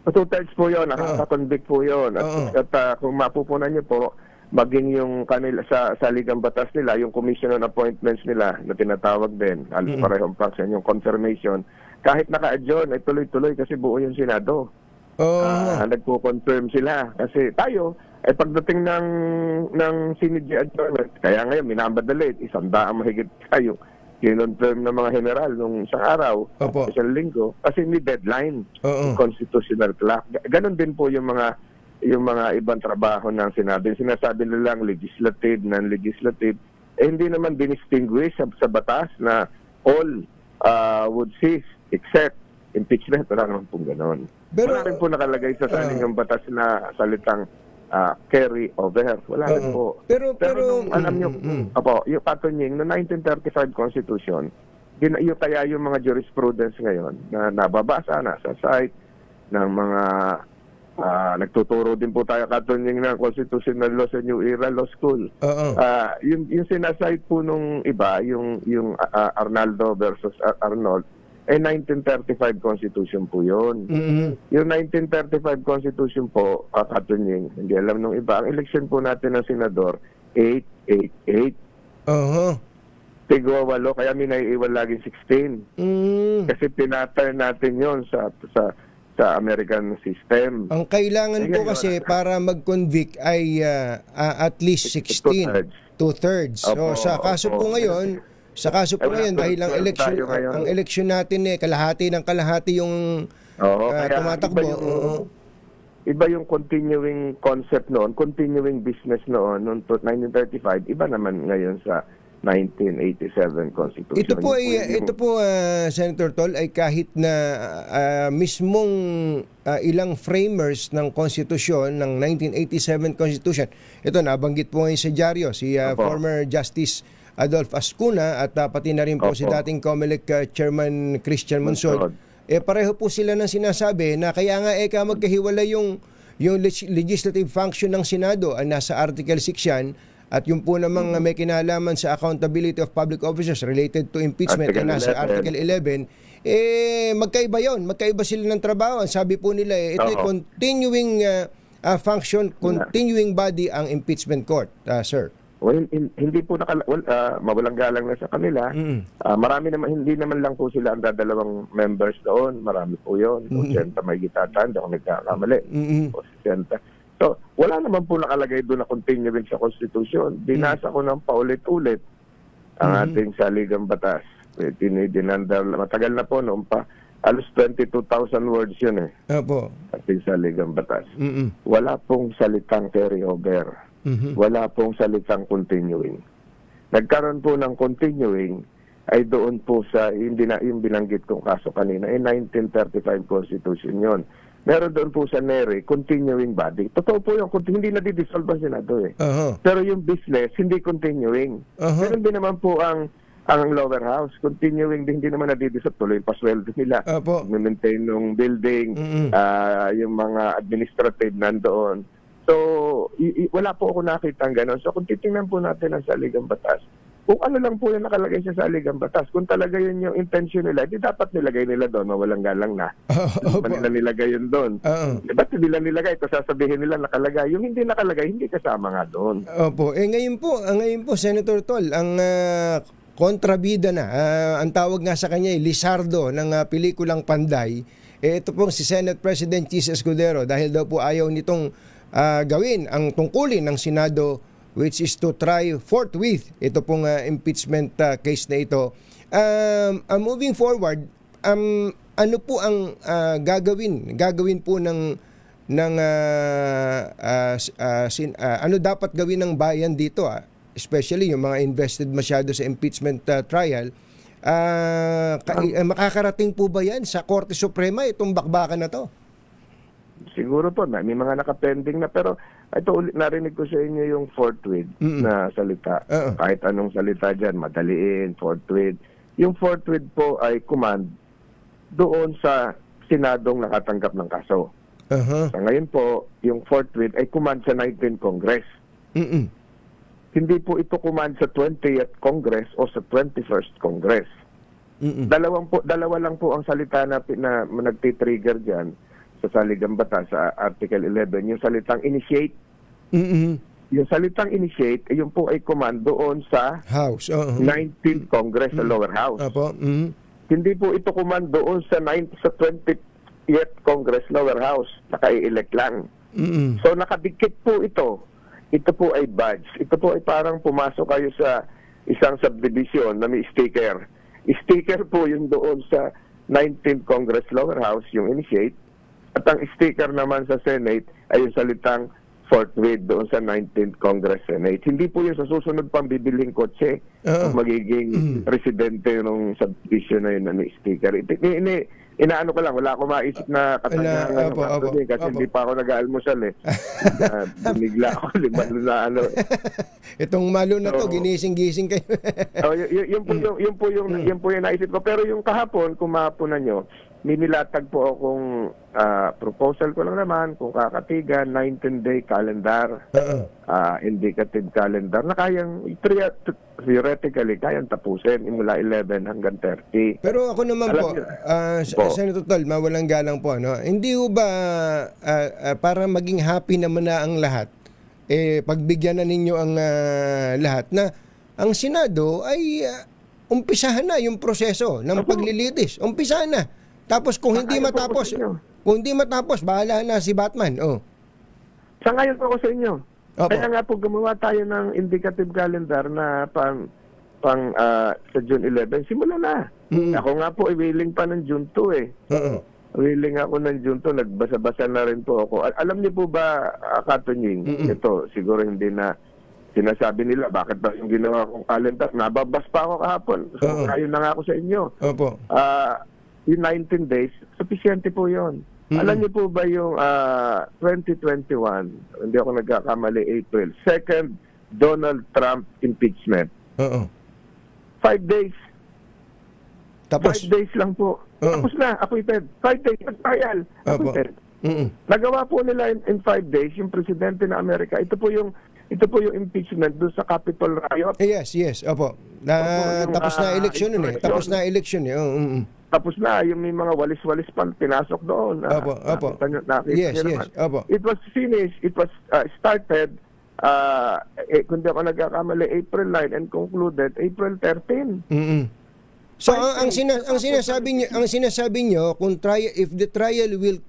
2/3 po yun, nakaka-convict po yun. At kung mapupunan niyo po, maging yung kanila sa Ligang Batas nila, yung commission on appointments nila na tinatawag din, halos parehong function, yung confirmation, kahit naka-adjourn, ay tuloy-tuloy kasi buo yung Senado. Nagpo-confirm sila. Kasi tayo, ay pagdating ng Senate adjournment, kaya ngayon, minabadali, 100 mahigit tayo, kinonfirm ng mga general nung isang araw, isang linggo, kasi may deadline, constitutional clock. Ganon din po yung mga ibang trabaho ng Senado. Sinasabi nilang legislative, non-legislative, hindi naman dinistinguish sa batas na all would cease except impeachment. Wala naman pong ganon. Pero, Wala rin po nakalagay sa saligang batas na salitang carry over. Wala rin po. Pero nung, alam nyo, yung Patonying, no 1935 Constitution, yung kaya yung mga jurisprudence ngayon na nababasa na sa site ng mga nagtuturo din po tayo Katonying ng constitutional law sa New Era Law School. Yung sinasite po nung iba, yung Arnaldo versus Arnold, 1935 Constitution po yun. Yung 1935 Constitution po, Katonying, hindi alam nung iba, ang election po natin ng senador, 888. Tigwa 8, kaya may naiiwan lagi 16. Kasi tinaturn natin yon sa American system. Ang kailangan po kasi para mag-convict ay at least 16, 2/3. So sa kaso po ngayon, dahil ang election natin kalahati ng kalahati yung tumatakbo. Iba yung continuing concept noon, continuing business noon 1935, iba naman ngayon sa 1987 Constitution. Ito po Senator Tol, ay kahit na mismong ilang framers ng Constitution ng 1987 Constitution. Ito nabanggit po ngayon sa dyaryo si former Justice Adolph Ascuna at pati na rin po si dating COMELEC Chairman Christian Monsod. Pareho po sila ng sinasabi na kaya nga magkahiwalay yung legislative function ng Senado nasa Article 6 yan. At yung po namang may kinalaman sa accountability of public officers related to impeachment na nasa Article 11, magkaiba yon, magkaiba sila ng trabaho. Sabi po nila, ito ay continuing function, continuing body ang impeachment court, sir. Well, hindi po mawalang galang na sa kanila. Marami naman, hindi naman lang po sila ang dalawang members doon. Marami po yun. 80 may gitatan, ako nagkakamali. 80. So, wala naman po nakalagay doon na continuing sa Constitution. Binasa ko ng paulit-ulit ang ating saligang batas. Matagal na po noon pa. Alos 22,000 words yun ating saligang batas. Wala pong salitang carryover. Wala pong salitang continuing. Nagkaroon po ng continuing ay doon po sa yung binanggit kong kaso kanina, 1935 Constitution yun. Meron doon po sa NERE, continuing body. Totoo po yung hindi na-dissolve ang Senado Pero yung business, hindi continuing. Meron din naman po ang lower house, continuing din, hindi naman na-dissolve. Tuloy yung pasweldo nila. Maintain ng building, yung mga administrative nandoon. So, wala po ako nakita ang gano'n. So, kung titingnan po natin ang saligang batas, kung ano lang po yung nakalagay sa saligang batas, kung talaga yun yung intention nila, di dapat nilagay nila doon, mawalang galang na. Di ba nila nilagay yun doon? Ba't nila nilagay? Kung sasabihin nila nakalagay, yung hindi nakalagay, hindi kasama nga doon. Opo. Ngayon po, Senator Tol, ang kontrabida na, ang tawag nga sa kanya Lizardo ng pelikulang Panday, ito pong si Senate President Chis Escudero, dahil daw po ayaw nitong gawin ang tungkulin ng Senado, which is to try forthwith ito pong impeachment case na ito. Moving forward, ano po ang gagawin po ng ano dapat gawin ng bayan dito, especially yung mga invested masyado sa impeachment trial? Makakarating po ba yan sa Korte Suprema itong bakbakan na to? Siguro po, may mga nakapending na, pero ito ulit narinig ko sa inyo yung forthwith na salita. Kahit anong salita dyan, madaliin, forthwith. Yung forthwith po ay command doon sa Senadong nakatanggap ng kaso. So ngayon po, yung forthwith ay command sa 19th Congress. Hindi po ito command sa 20th Congress o sa 21st Congress. Dalawa lang po ang salita na nagtitrigger dyan sa saligang batas sa Article 11, yung salitang initiate. Yung salitang initiate, yun po ay command doon sa House. 19th Congress sa lower house. Hindi po ito command doon sa 20th Congress lower house. Naka-elect lang. So nakadikit po ito. Ito po ay badge. Ito po ay parang pumasok kayo sa isang subdivision na may sticker. Sticker po yung doon sa 19th Congress lower house, yung initiate. At ang sticker naman sa Senate ay yung salitang forthwith doon sa 19th Congress Senate. Hindi po yung sa susunod pang bibiling kotse magiging residente ng subdivision na yun na may sticker. inaano ko lang, wala akong maisip na katangian ng afternoon kasi hindi pa ako nag-aalmusal eh. Binigla ako, limalo na ano. Itong malo na to, ginising-gising kayo. Yun po yung naisip ko. Pero yung kahapon, kung mapunan nyo, minilatag po akong proposal ko lang naman kung kakatigan, 19-day calendar, indicative calendar na kayang theoretically kayang tapusin mula 11 hanggang 30. Pero ako naman Senator Tol, mawalang galang po, no? Hindi ho ba para maging happy naman na ang lahat, pagbigyan na ninyo ang lahat na ang Senado ay umpisahan na yung proseso ng paglilitis. Umpisahan na. Tapos kung hindi matapos, bahala na si Batman. Sa ngayon po ako sa inyo. Opo. Kaya nga po gumawa tayo ng indicative calendar na sa June 11. Simula na. Ako nga po, willing pa ng June 2 eh. Willing ako ng June 2. Nagbasa-basa na rin po ako. Alam niyo po ba, Katunying, ito, siguro hindi na sinasabi nila, bakit ba yung ginawa kong calendar? Nababas pa ako kahapon. So, ayun na nga ako sa inyo. Opo. Yung 19 days, sufficiente po yun. Alam niyo po ba yung 2021, hindi ako nagkakamali, April, second Donald Trump impeachment. 5 days. Tapos? 5 days lang po. Tapos na, acquitted. 5 days, nag-trial. Acquitted. Nagawa po nila in 5 days, yung presidente ng Amerika. Ito po yung impeachment doon sa Capitol riot. Yes. Opo. Tapos na election nun eh. Tapos na, yung may mga walis-walis pa pinasok doon. Opo. Yes. Opo. It was finished, it was started, kung di ako nagkakamali, April 9 and concluded April 13. So ang sinasabi niyo kung if the trial will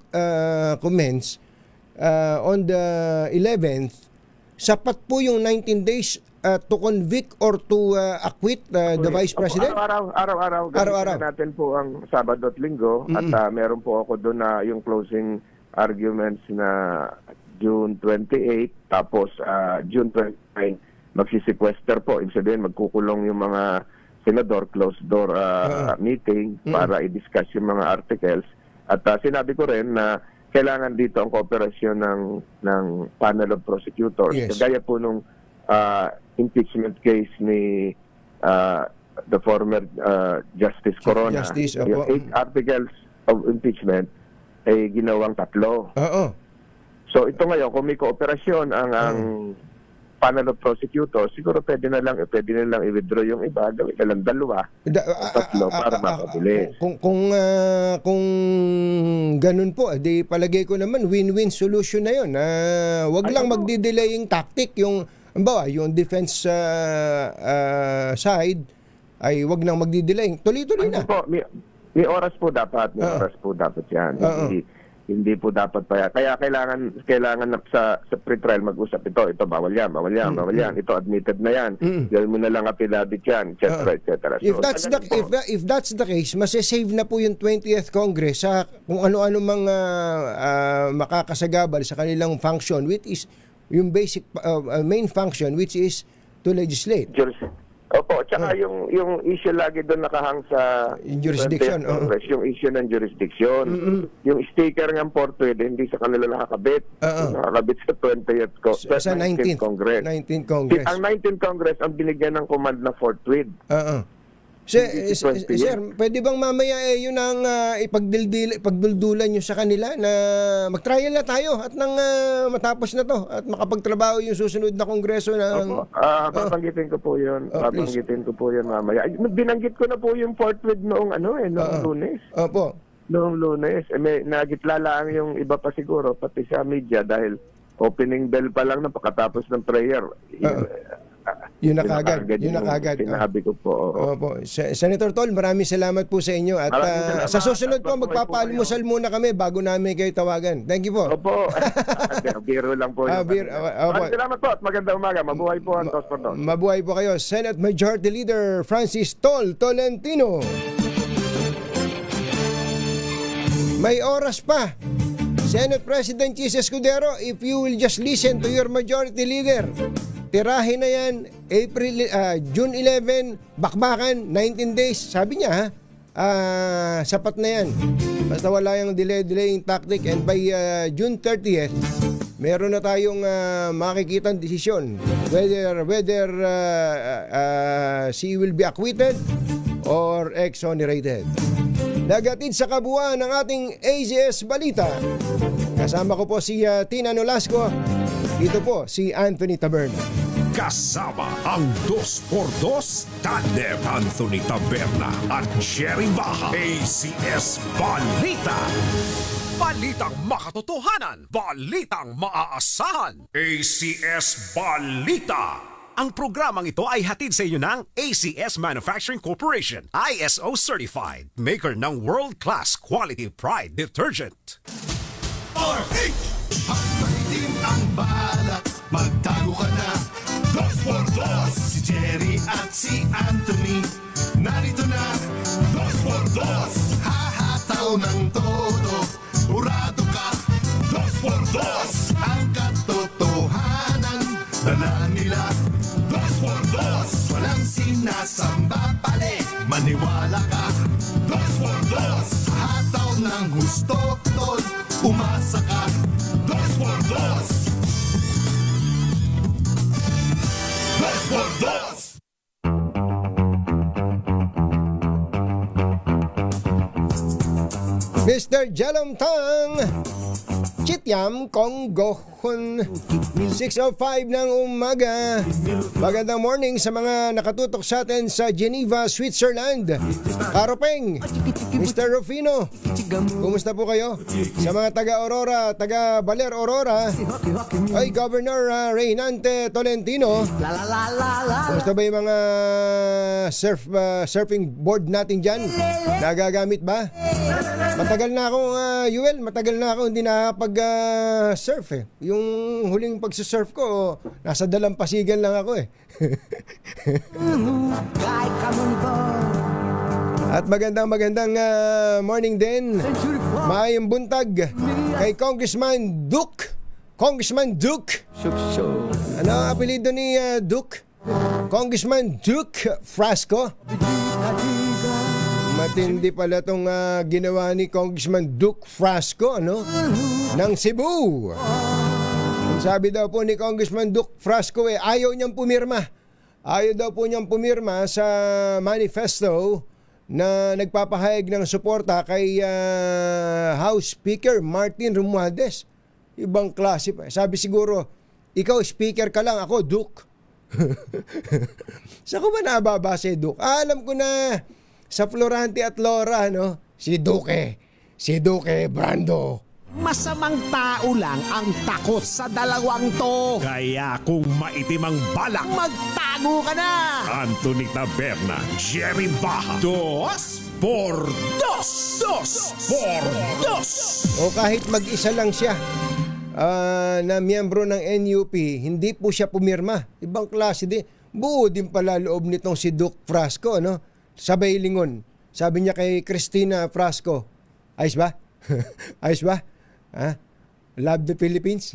commence on the 11th, sapat po yung 19 days to convict or to acquit the Vice President? Araw-araw. Araw-araw. Natin po ang Sabado at Linggo at meron po ako doon na yung closing arguments na June 28 tapos June 29 magsisequester po. Ibig sabihin magkukulong yung mga senador, closed door meeting para i-discuss yung mga articles. At sinabi ko rin na kailangan dito ang kooperasyon ng panel of prosecutors. Yes. Kagaya po nung impeachment case ni the former Justice Corona. Yung 8 articles of impeachment ay ginawang 3. So ito ngayon, kung may kooperasyon ang panel of prosecutors, siguro pwede na lang i-withdraw yung iba, gawin na lang 2, 3 para mapabilis. Kung ganun po, di palagay ko naman win-win solution na yun. Wag lang magdi-delaying tactic yung defense side ay wag nang magdi-delay. Tuloy-tuloy na. May oras po dapat. Yan. Hindi po dapat pa yan. Kaya kailangan sa pre-trial mag-usap ito bawal yan. Ito admitted na yan. Gawin mo na lang affidavit yan, etc. If that's the case, masasave na po yung 20th Congress sa kung ano-ano mga makakasagabal sa kanilang function, which is yung basic main function, which is to legislate. Opo, tsaka yung issue lagi doon nakahang sa jurisdiction. Yung issue ng jurisdiction. Yung sticker ng Portwid, hindi sa kanila nakakabit. Nakakabit sa 19th Congress. 19th Congress. Ang 19th Congress ang binigyan ng command na Portwid. Sir, pwede bang mamaya yun ang ipagduldulan nyo sa kanila na mag-trial na tayo at nang matapos na to at makapagtrabaho yung susunod na kongreso ng... Papanggitin ko po yun. Mamaya. Binanggit ko na po yung Portwid noong Lunes. Opo. Noong Lunes. May nagitla lang yung iba pa siguro, pati sa media dahil opening bell pa lang na pagkatapos ng prayer. Yun na kagad. Sinabi ko po. Opo. Senator Tol, maraming salamat po sa inyo. At sa susunod po, magpapaalmusal muna kami bago namin kayo tawagan. Thank you po. Opo. Biro lang po. Salamat po at magandang umaga. Mabuhay po ang Dos por Dos. Mabuhay po kayo. Senate Majority Leader Francis Tolentino. May oras pa. Senate President Chis Escudero, if you will just listen to your Majority Leader, tirahin na yan, June 11, bakbakan, 19 days. Sabi niya, sapat na yan. Basta wala yung delaying tactic, and by June 30th, meron na tayong makikitang desisyon whether she will be acquitted or exonerated. Nagatid sa kabuuan ng ating ACS Balita. Kasama ko po si Tina Nolasco. Dito po si Anthony Taberna. Kasama ang 2x2 Tandem Anthony Taberna at Jerry Baha. ACS Balita. Balitang makatotohanan. Balitang maaasahan. ACS Balita. Ang programang ito ay hatid sa inyo ng ACS Manufacturing Corporation, ISO certified, maker ng world-class quality Pride detergent. RH! Hanggang itim ang balak, magtago ka na. 2x2, si Jerry at si Anthony. Narito na, 2x2, hahataw ng todo. Urado ka, 2x2, ang katotohanan. Dala nila, 2x2, walang sinasamba pali. Maniwala ka, 2x2, hataw ng gusto tol. Umasa ka, 2x2, 2x2. Mr. Jalom Tang Chityam Konggohon 6:05 ng umaga. Magandang morning sa mga nakatutok sa atin sa Geneva, Switzerland. Karopeng, Mr. Rufino, kumusta po kayo? Sa mga taga-Aurora, taga-Baler Aurora, ay Governor Reynante Tolentino, kumusta ba yung mga surfing board natin dyan? Nagagamit ba? Matagal na akong, matagal na ako hindi nakapag-surf eh. Yung huling pagsusurf ko, nasa Dalampasigan lang ako eh. At magandang morning din. Maayong buntag kay Congressman Duke. Congressman Duke. Ano ang apelido ni Duke? Congressman Duke Frasco. Matindi pala itong ginawa ni Congressman Duke Frasco, ano? Ng Cebu. Sabi daw po ni Congressman Duke Frasco, ayaw niyang pumirma. Ayaw daw po niyang pumirma sa manifesto na nagpapahayag ng suporta kay House Speaker Martin Romualdez. Ibang klase pa. Sabi siguro, ikaw speaker ka lang, ako Duke. Saan ko ba nababase, Duke? Alam ko na sa Florante at Laura, no? Si Duque Brando. Masamang tao lang ang takot sa dalawang to. Kaya kung maitim ang balak, magtago ka na! Anthony Taberna, Jerry Baha, 2x2. O kahit mag-isa lang siya na miyembro ng NUP, hindi po siya pumirma. Ibang klase din. Buo din pala loob nitong si Duke Frasco, no? Sabay lingon. Sabi niya kay Cristina Frasco, ayos ba? Ayos ba? Ha? Love the Philippines?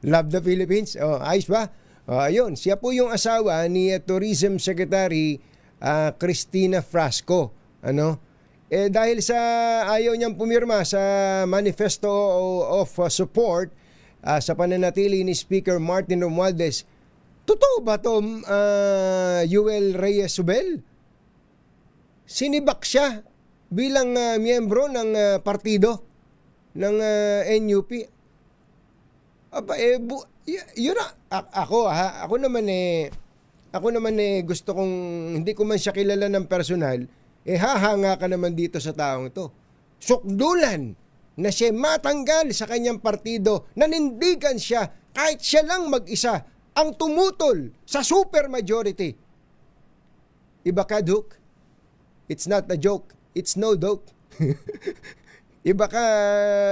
Love the Philippines? Oh, ayos ba? Ayun, siya po yung asawa ni Tourism Secretary Cristina Frasco. Ano? Dahil sa ayaw niyang pumirma sa manifesto of support sa pananatili ni Speaker Martin Romualdez, totoo ba ito, Yuel Reyes Subel? Sinibak siya bilang miyembro ng partido ng NUP. Aba, yun na. Ako naman gusto kong, hindi ko man siya kilala ng personal, hahanga ka naman dito sa taong ito. Sukdulan na siya matanggal sa kanyang partido, nanindigan siya, kahit siya lang mag-isa, ang tumutol sa supermajority. Iba ka, Duke? It's not a joke. It's no joke. Iba ka,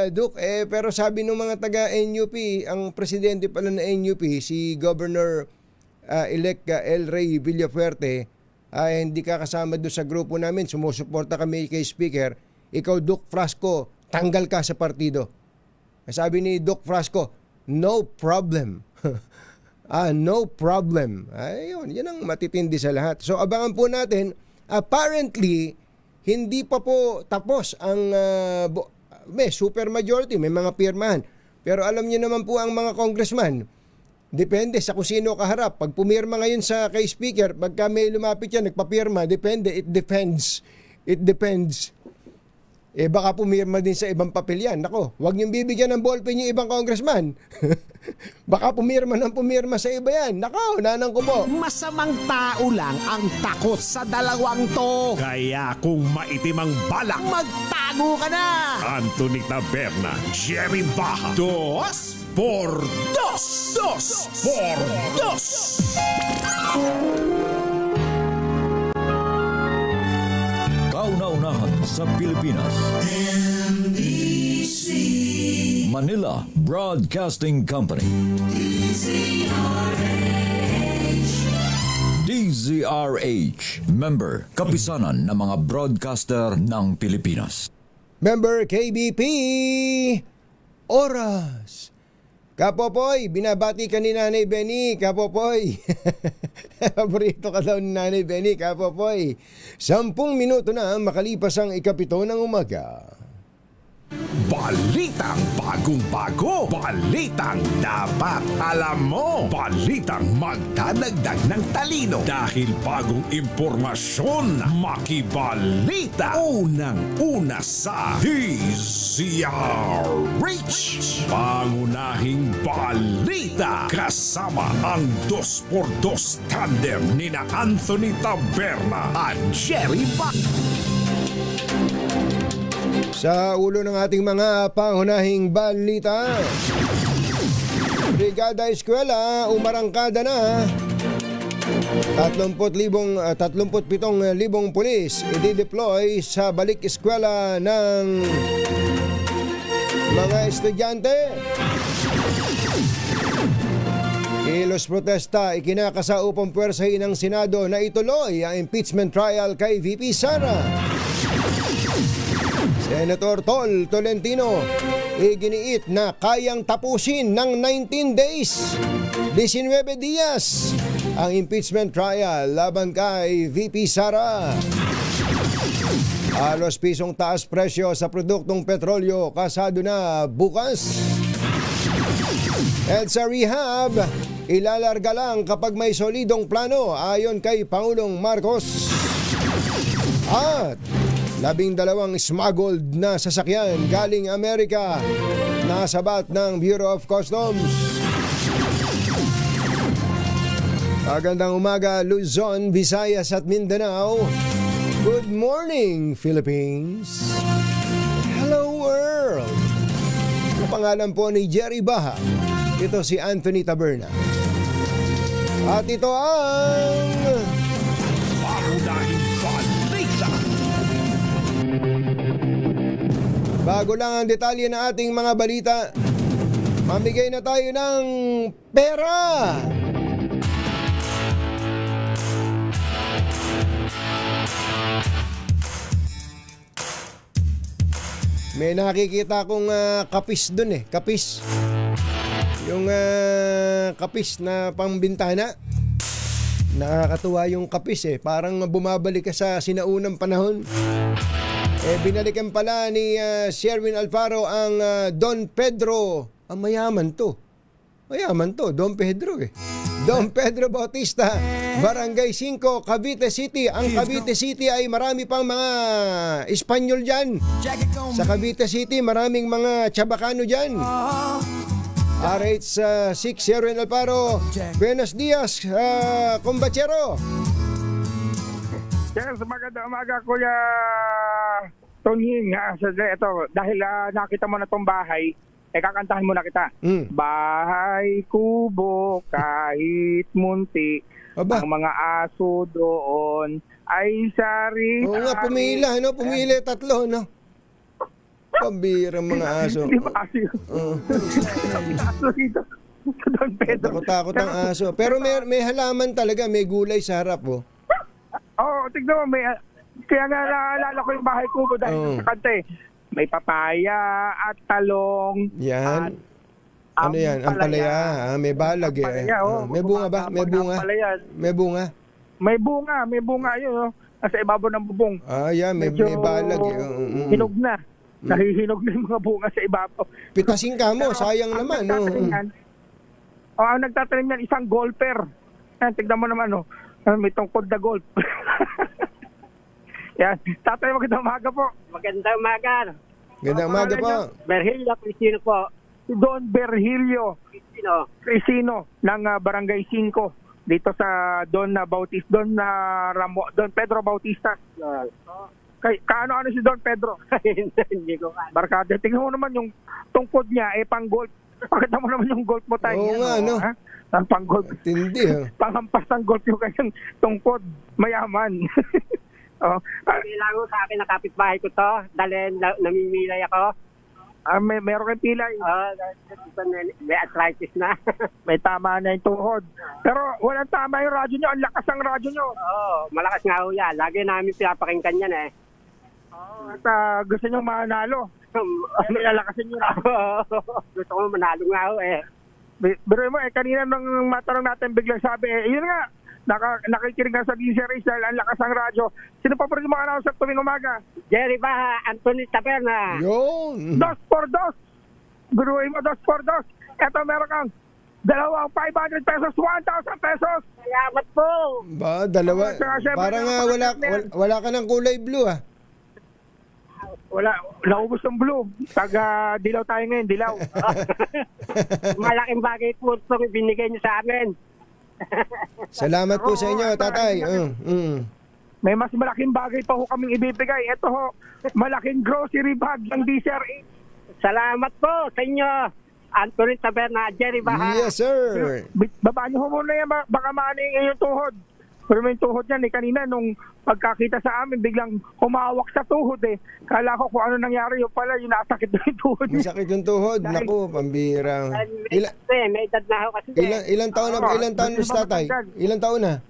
Duke. Pero sabi ng mga taga-NUP, ang presidente pala ng NUP, si Governor-elect El Rey Villafuerte, hindi ka kasama doon sa grupo namin. Sumusuporta kami kay Speaker. Ikaw, Duke Frasco, tanggal ka sa partido. Sabi ni Duke Frasco, no problem. No problem. Ayun, yan ang matitindi sa lahat. So abangan po natin apparently, hindi pa po tapos ang may super majority, may mga pirmahan. Pero alam niyo naman po ang mga congressman, depende sa kung sino kaharap. Pag pumirma ngayon sa kay speaker, pagka may lumapit yan, nagpapirma, depende, it depends. It depends. Baka pumirma din sa ibang papel yan. Nako, huwag niyong bibigyan ng ballpen yung ibang congressman. Baka pumirma sa iba yan. Nako, nanang ko po. Masamang tao lang ang takot sa dalawang to. Kaya kung maitim ang balak, magtago ka na! Anthony Taberna, Jerry Baja. 2 por 2. 2 por 2. Kauna-unahan sa Pilipinas. Manila Broadcasting Company. DZRH. Member, kapisanan ng mga broadcaster ng Pilipinas. Member KBP, oras. Kapopoy, binabati ka ni Nanay Benny, Kapopoy. Paborito ka daw ni Nanay Benny, Kapopoy. 10 minuto na makalipas ang 7 ng umaga. Balitang bagong-bago. Balitang dapat alam mo. Balitang magdadagdag ng talino. Dahil bagong impormasyon, makibalita. Unang-una sa DZRH. Pangunahing balita. Kasama ang 2x2 tandem ni na Anthony Taberna at Jerry Back. Sa ulo ng ating mga pangunahing balita, Brigada Eskwela umarangkada na. 37,000 pulis i-deploy sa balik eskwela ng mga estudyante. Kilos protesta ikinakasa upang puwersahin ng Senado na ituloy ang impeachment trial kay VP Sara. Senator Tol Tolentino iginiit na kayang tapusin ng 19 days, 19 días ang impeachment trial laban kay VP Sara. Halos pisong taas presyo sa produktong petrolyo kasado na bukas. EDSA rehab ilalarga lang kapag may solidong plano ayon kay Pangulong Marcos. At 12 smuggled na sasakyan galing Amerika nasabat ng Bureau of Customs. Magandang umaga Luzon, Visayas at Mindanao. Good morning Philippines. Hello world. Ang pangalan po ni Jerry Baha. Ito si Anthony Taberna. At ito ang Pangunahing balita. bago lang ang detalye ng ating mga balita, mamigay na tayo ng pera. May nakikita akong kapis dun kapis. Yung kapis na pangbintana. Nakakatuwa yung kapis parang bumabalik ka sa sinaunang panahon. Binalikan pala ni Sherwin Alfaro ang Don Pedro. Ang mayaman to, Don Pedro Don Pedro Bautista, Barangay 5, Cavite City. Ang Cavite City ay marami pang mga Espanyol dyan. Sa Cavite City, maraming mga Chabacano dyan. RH6 Sherwin Alfaro. Buenos dias, kumbachero. Yes, magandang umaga Kuya Tonying. Ito, dahil nakita mo na tong bahay, kakantahan mo na kita. Bahay kubo kahit munti. Aba. Ang mga aso doon ay sari. Oo nga, pumili tatlo, no? Pambirang mga aso. Hindi ba aso yun? Aso dito. Don Pedro. Takot ang aso. Pero may halaman talaga, may gulay sa harap, tignan mo, kaya nga naalala ko yung bahay kubo dahil sa kante. May papaya at talong. Yan. Ano yan? Ampalaya. May balag Ampalaya, may bunga ba? May bunga? May bunga? May bunga yun. nasa ibabaw ng bubong. Yeah, may balag. Hinog na. Nahihinog na yung mga bunga sa ibabaw. Pitasin ka mo, sayang naman. Ang nagtatanim yan, isang golfer. Yan, tignan mo naman, may tungkod na golf. Yan, tatay, magandang umaga po. Magandang umaga. Magandang umaga po. Berhilio Cristino po. Si Don Berhilio Cristino ng Barangay 5 dito sa Don Pedro Bautista. Kaano si Don Pedro? Hindi ko kaya. Barkada, tingnan mo naman yung tungkod niya, pang golf. Pakita mo naman yung golf mo tayo. Oo nga, no? Pang golf. Tindi, Panghampas ng golf yung kanyang tungkod. Mayaman. Kailangan sa akin na kapitbahay ko to. Dahil namimilay ako. Meron kang pilay. May arthritis na. May tama na yung tuhod. Pero walang tama yung radyo nyo. Ang lakas ang radyo nyo. Malakas nga ho yan. Lagi namin pinapakinggan yan eh. At gusto nyo manalo. May lalakasin nyo na. Gusto ko manalo nga ho eh. Pero mo kanina nung matanong natin biglang sabi, yun nga, nakikinig nga sa DCRH dahil ang lakas ang radyo. Sino pa po rin mga announcer tuwing umaga? Jerry Baha, Anthony Taberna. Yun. 2 por 2. Guruin mo 2 por 2. Eto meron kang dalawang 500 pesos, 1,000 pesos. Salamat po. Dalawa. Parang wala ka ng kulay blue Wala, naubos ng blue. Dilaw tayo ngayon, dilaw. Malaking bagay po itong binigay niyo sa amin. Salamat po sa inyo, tatay. May mas malaking bagay pa ho kaming ibibigay. Ito ho, malaking grocery bag ng DCRH. Salamat po sa inyo, Anthony Taberna, Jerry Baha. Yes, sir. Babaan niyo ho muna yan, baka maaning yung tuhod. Pero may tuhod yan kanina nung pagkakita sa amin, biglang humawak sa tuhod Kala ko kung ano nangyari, yung pala, yung nasakit na yung tuhod. May sakit yung tuhod. Naku, pambira. May edad na ako kasi. Ilang taon na si tatay? Ilang taon na?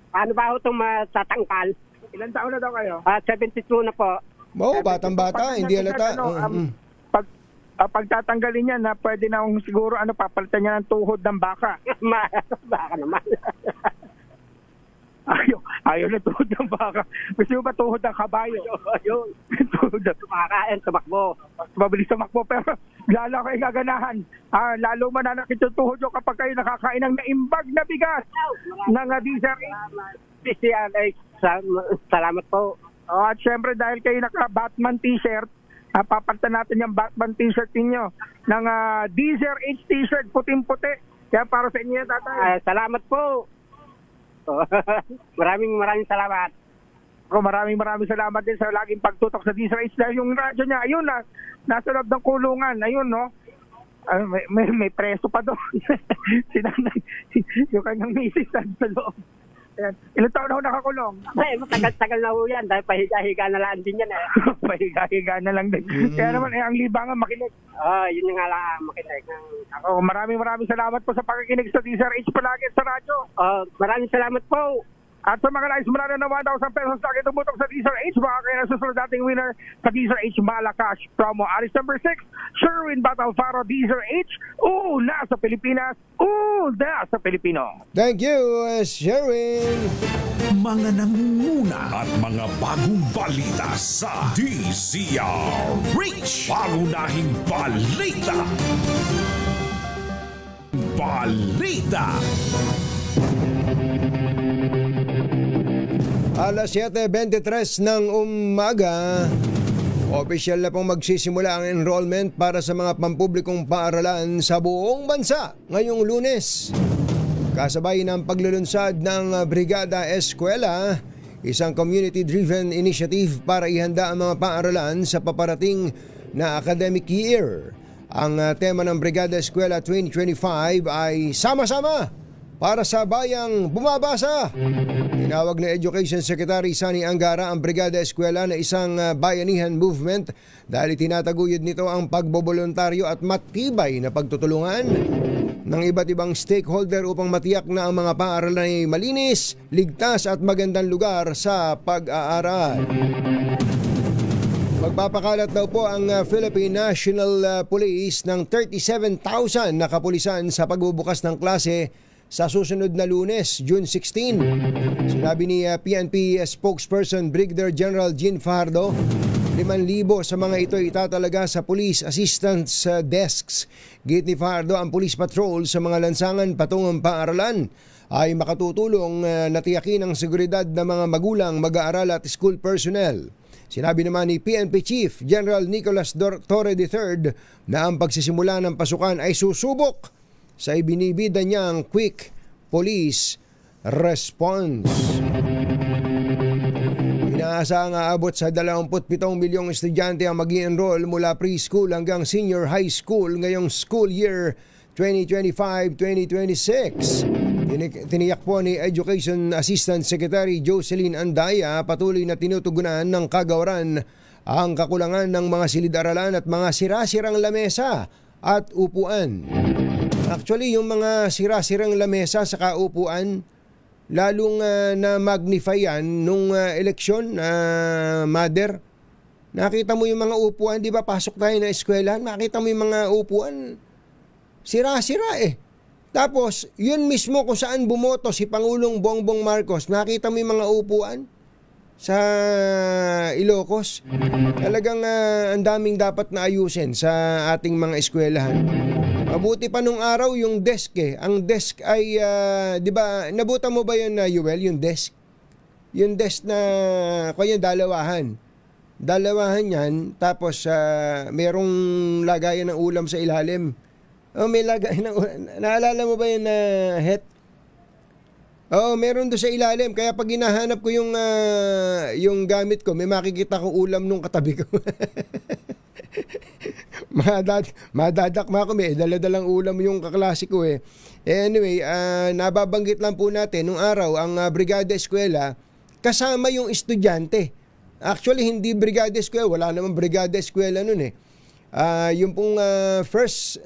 Paano ba ako itong matatangkal? Ilang taon na daw kayo? 72 na po. Batang-bata, hindi halata. Pagtatanggalin niya na pwede na siguro papalitan niya ng tuhod ng baka. Baka naman. Ayaw na tuhod ng baka. Gusto mo ba tuhod ng kabayo? Ayun. Tuhod ng kumakain, tumakbo. Mabilis tumakbo, pero lalo kayo gaganahan. Lalo mananakit yung tuhod nyo kapag kayo nakakain ng naimbag na bigas ng DCRH. Salamat po. At syempre dahil kayo naka-Batman t-shirt, papalitan natin yung Batman t-shirt ninyo ng DCRH t-shirt, puting-puti. Kaya para sa inyo yan, tatay. Salamat po. Maraming salamat. Maraming salamat din sa laging pagtutok sa DCRH dahil yung radyo niya, ayun nasa loob ng kulungan, ayun may preso pa doon. Yung kanyang misis sa loob. Ayan. Ilang taon na ho nakakulong? Matagal-tagal na ho yan dahil pahiga-higa na lang din yan Pahiga-higa na lang din. Kaya naman ang libangan makinig. Yun nga lang makinig. Ako, maraming salamat po sa pakikinig sa DCRH palagi sa radyo. Maraming salamat po. At sa mga nais manalo ng 1,000 pesos sa akin tumutok sa DCRH, baka kayo nasusunod dating winner sa DCRH Malacash promo. Aris number 6, Sherwin Battle Faro DCRH. Nasa Pilipinas. Nasa Pilipino. Thank you, Sherwin. Mga nangunguna at mga bagong balita sa DCRH. Pangunahing balita. Alas 7:23 ng umaga, opisyal na pong magsisimula ang enrollment para sa mga pampublikong paaralan sa buong bansa ngayong Lunes. Kasabay ng paglulunsad ng Brigada Eskwela, isang community-driven initiative para ihanda ang mga paaralan sa paparating na academic year. Ang tema ng Brigada Eskwela 2025 ay Sama-sama para sa bayang bumabasa. Tinawag na Education Secretary Sani Angara ang Brigada Eskwela na isang bayanihan movement dahil tinataguyod nito ang pagboboluntaryo at matibay na pagtutulungan ng iba't ibang stakeholder upang matiyak na ang mga paaralan ay malinis, ligtas at magandang lugar sa pag-aaral. Magpapakalat daw po ang Philippine National Police ng 37,000 na kapulisan sa pagbubukas ng klase sa susunod na Lunes, June 16. Sinabi ni PNP spokesperson Brigadier General Jean Fajardo, 5,000 sa mga ito itatalaga sa police assistance desks. Git ni Fajardo, ang police patrol sa mga lansangan patungong paaralan ay makatutulong na tiyakin ang seguridad ng mga magulang, mag-aaral at school personnel. Sinabi naman ni PNP Chief General Nicolas Torre III na ang pagsisimula ng pasukan ay susubok sa ibinibida niyang quick police response. Inaasahang aabot sa 27 milyong estudyante ang mag-i-enroll mula preschool hanggang senior high school ngayong school year 2025-2026. Tiniyak po ni Education Assistant Secretary Jocelyn Andaya, patuloy na tinutugunan ng kagawaran ang kakulangan ng mga silid-aralan at mga sira-sirang lamesa at upuan. Actually, yung mga sira-sirang lamesa sa kaupuan, lalong na-magnify yan nung eleksyon, Mother. Nakita mo yung mga upuan, di ba pasok tayo na eskwelahan, nakita mo yung mga upuan, sira-sira eh. Tapos, yun mismo kung saan bumoto si Pangulong Bongbong Marcos, nakita mo yung mga upuan sa Ilocos. Talagang ang daming dapat na ayusin sa ating mga eskwelahan. Mabuti pa nung araw yung desk eh. Ang desk ay, di ba, nabutan mo ba yun, Yuel, yung desk? Yung desk na, kaya dalawahan. Dalawahan yan, tapos merong lagayan ng ulam sa ilalim. Oh, may lagay ng naalala mo ba yun na het? Oo, meron doon sa ilalim. Kaya pag hinahanap ko yung gamit ko, may makikita ko ulam nung katabi ko. Madadakma ko, may dala-dalang ulam yung kaklase ko eh. Anyway, nababanggit lang po natin, nung araw, ang Brigada Eskwela, kasama yung estudyante. Actually, hindi Brigada Eskwela, wala namang Brigada Eskwela nun eh. Yung pong first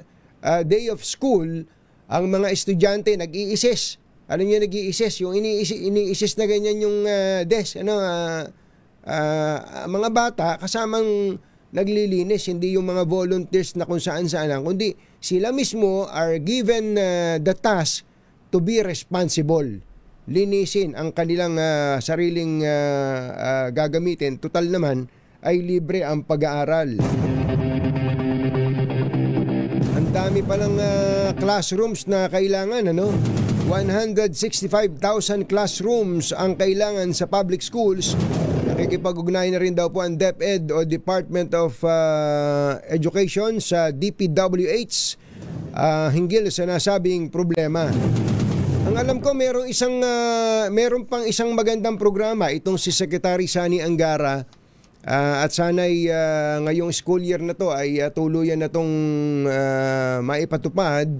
day of school, ang mga estudyante nag-i-assess. Alam niyo, nag-i-assess, yung ini-assess na ganyan yung desk, mga bata kasamang naglilinis, hindi yung mga volunteers na kung saan-saan lang, kundi sila mismo are given the task to be responsible. Linisin ang kanilang sariling gagamitin. Total naman ay libre ang pag-aaral. Dami palang classrooms na kailangan, 165,000 classrooms ang kailangan sa public schools. Nakikipag-ugnay na rin daw po ang DepEd o Department of Education sa DPWH hinggil sa nasabing problema. Ang alam ko, meron pang isang magandang programa itong si Secretary Sani Angara. At sana'y ngayong school year na to ay tuluyan na tong maipatupad.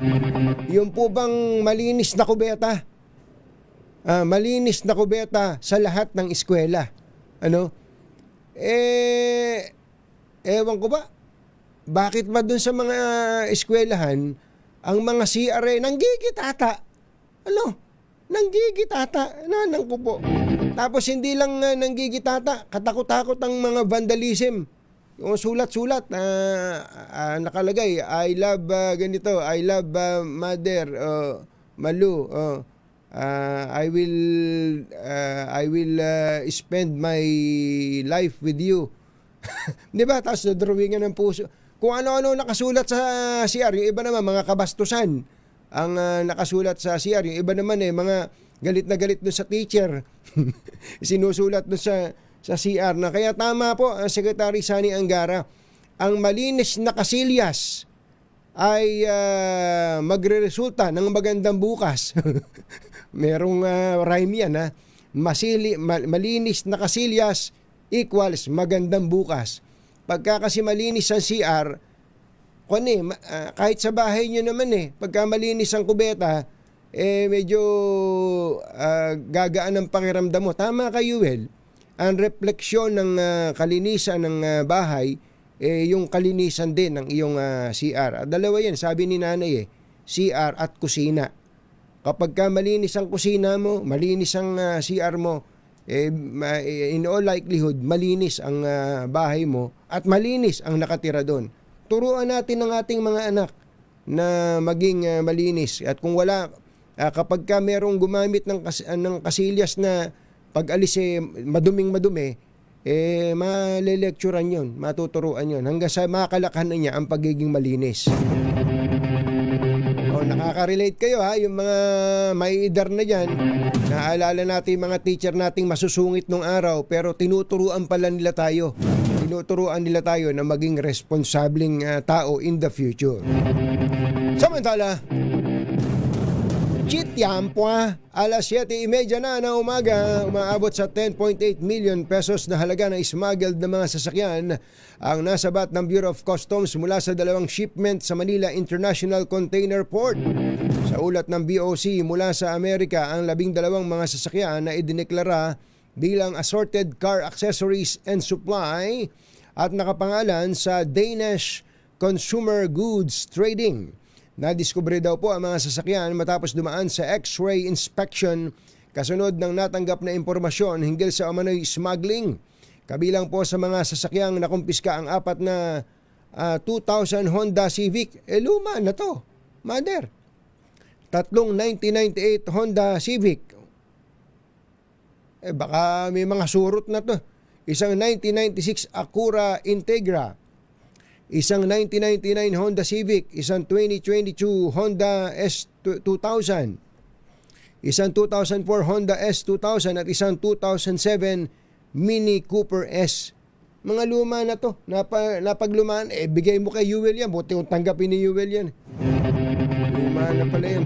Yung po bang malinis na kubeta? Malinis na kubeta sa lahat ng eskwela. Ewan ko ba? Bakit ba dun sa mga eskwelahan ang mga CRA nanggigitata? Nanggigitata. Nanang ko po. Tapos hindi lang nanggigitata, katakot-takot ang mga vandalism. Yung sulat-sulat nakalagay, I love ganito, I love Mother, Malu, I will spend my life with you. Di ba? Tapos drawingan ng puso. Kung ano-ano nakasulat sa CR, yung iba naman mga kabastusan ang nakasulat sa CR, yung iba naman mga galit na galit doon sa teacher. Sinusulat doon sa CR na. Kaya tama po ang Secretary Sani Angara. Ang malinis na kasilyas ay magre-resulta ng magandang bukas. Merong rhyme yan. Malinis na kasilyas equals magandang bukas. Pagka kasi malinis ang CR, kahit sa bahay nyo naman pagka malinis ang kubeta, medyo gagaan ang pakiramdam mo. Tama kayo, Yuel. Ang refleksyon ng kalinisan ng bahay, yung kalinisan din ng iyong CR. Dalawa yan, sabi ni nanay CR at kusina. Kapag ka malinis ang kusina mo, malinis ang CR mo, in all likelihood, malinis ang bahay mo at malinis ang nakatira doon. Turuan natin ng ating mga anak na maging malinis. At kung wala kapag ka merong gumamit ng kasilyas na pag-alis maduming-madumi, malelecturan yun, matuturuan yun, hanggang sa makalakhan na niya ang pagiging malinis. Nakaka-relate kayo yung mga may edar na dyan. Naalala natin yung mga teacher nating masusungit nung araw, pero tinuturuan pala nila tayo. Tinuturuan nila tayo na maging responsabling tao in the future. Samantala, Chityampwa, alas 7:30 na ng umaga, umaabot sa 10.8 million pesos na halaga ng smuggled na mga sasakyan ang nasabat ng Bureau of Customs mula sa 2 shipment sa Manila International Container Port. Sa ulat ng BOC, mula sa Amerika ang 12 mga sasakyan na idineklara bilang assorted car accessories and supply at nakapangalan sa Danish Consumer Goods Trading. Nadiskubre daw po ang mga sasakyan matapos dumaan sa X-ray inspection kasunod ng natanggap na impormasyon hinggil sa umano'y smuggling. Kabilang po sa mga sasakyang nakumpiska ang 4 na 2000 Honda Civic. Luma na to, mother. 3 1998 Honda Civic. Baka may mga surot na to. Isang 1996 Acura Integra. Isang 1999 Honda Civic, isang 2022 Honda S2000, isang 2004 Honda S2000 at isang 2007 Mini Cooper S. Mga luma na to, napaglumaan, bigay mo kay Yuel yan, buti kung tanggapin ni Yuel yan. Luma na pala yan.